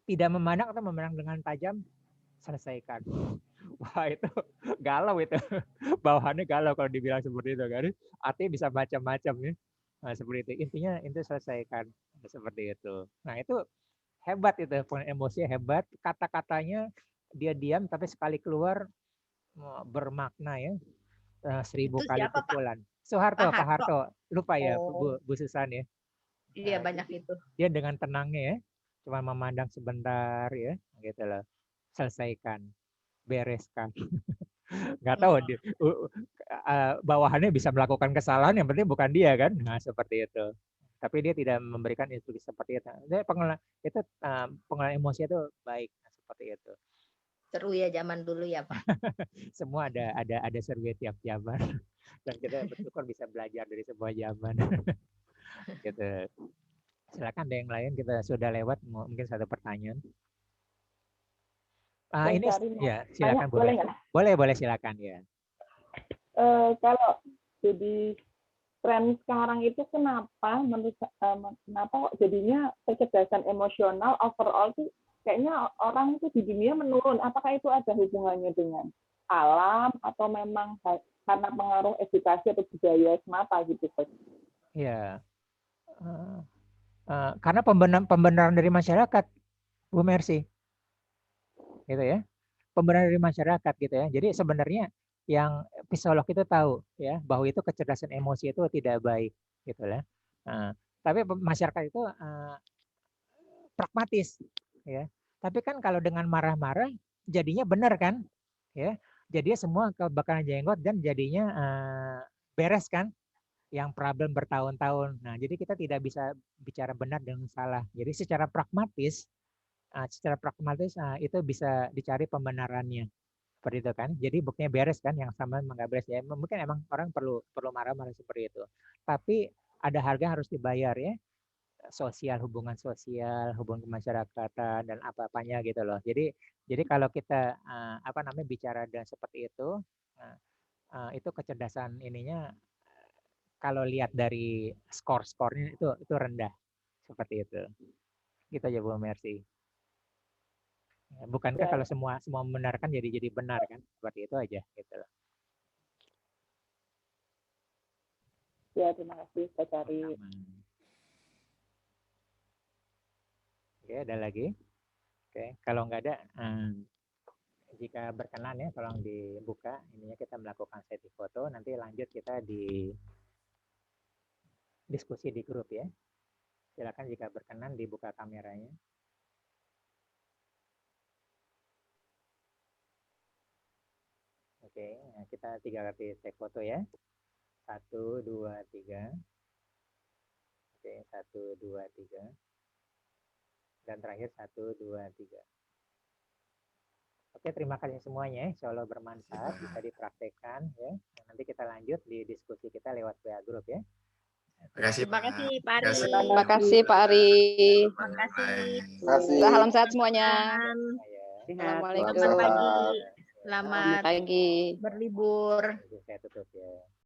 tidak memandang atau memandang dengan tajam, selesaikan. Wah itu galau itu, bawahannya galau kalau dibilang seperti itu kan. Artinya bisa macam-macam ya. Nah, seperti itu. Intinya selesaikan seperti itu. Nah, itu hebat itu, emosinya hebat, kata-katanya dia diam tapi sekali keluar bermakna ya. 1000 kali pukulan. Soeharto, Pak Harto. Lupa ya Bu Susan ya. Iya, banyak itu. Dia dengan tenangnya ya, cuma memandang sebentar ya, gitu loh. Selesaikan, bereskan. Nggak tahu bawahannya bisa melakukan kesalahan, yang penting bukan dia kan. Nah, seperti itu. Tapi dia tidak memberikan instruksi seperti itu. Pengelolaan emosi itu baik seperti itu. Seru ya zaman dulu ya Pak. Semua ada seru tiap zaman. Dan kita bersyukur bisa belajar dari semua zaman. Gitu. Silakan ada yang lain, kita sudah lewat mungkin satu pertanyaan. Ini ya silakan boleh silakan ya. Kalau jadi tren sekarang itu kenapa kok jadinya kecerdasan emosional overall tuh kayaknya orang itu di dunia menurun? Apakah itu ada hubungannya dengan alam atau memang karena pengaruh edukasi atau budaya semata gitu? Ya, karena pembenaran dari masyarakat, Bu Mercy, gitu ya. pembenaran dari masyarakat gitu ya. Jadi sebenarnya yang psikolog itu tahu ya bahwa itu kecerdasan emosi itu tidak baik gitu ya. Tapi masyarakat itu pragmatis ya. Tapi kan kalau dengan marah-marah jadinya benar kan ya. Jadinya semua kebakaran jenggot dan jadinya beres kan yang problem bertahun-tahun. Nah, jadi kita tidak bisa bicara benar dengan salah. Jadi secara pragmatis itu bisa dicari pembenarannya. Seperti itu kan. Jadi buktinya beres kan, yang sama nggak beres ya. Mungkin emang orang perlu marah-marah seperti itu. Tapi ada harga yang harus dibayar ya. Hubungan sosial, hubungan kemasyarakatan dan apa-apanya gitu loh. Jadi kalau kita bicara dan seperti itu kecerdasan ininya kalau lihat dari skor-skornya itu rendah seperti itu. Gitu aja Bu Mercy. Bukankah kalau semua membenarkan jadi benar kan? Seperti itu aja gitu loh. Ya, terima kasih Pak Cari. Oke, ada lagi? Oke, kalau nggak ada, jika berkenan ya tolong dibuka. Ininya kita melakukan sesi foto. Nanti lanjut kita di diskusi di grup ya. Silakan jika berkenan dibuka kameranya. Oke, nah kita 3 kali take foto ya. 1, 2, 3. Oke, 1, 2, 3. Dan terakhir 1, 2, 3. Oke, terima kasih semuanya. Insya Allah bermanfaat, bisa dipraktekkan ya. Nanti kita lanjut di diskusi kita lewat WA Group ya. Terima kasih Pak Ari. Terima kasih Pak Ari. Terima kasih. Salam sehat semuanya. Assalamualaikum. Selamat pagi. Selamat pagi. Berlibur. Saya tutup ya.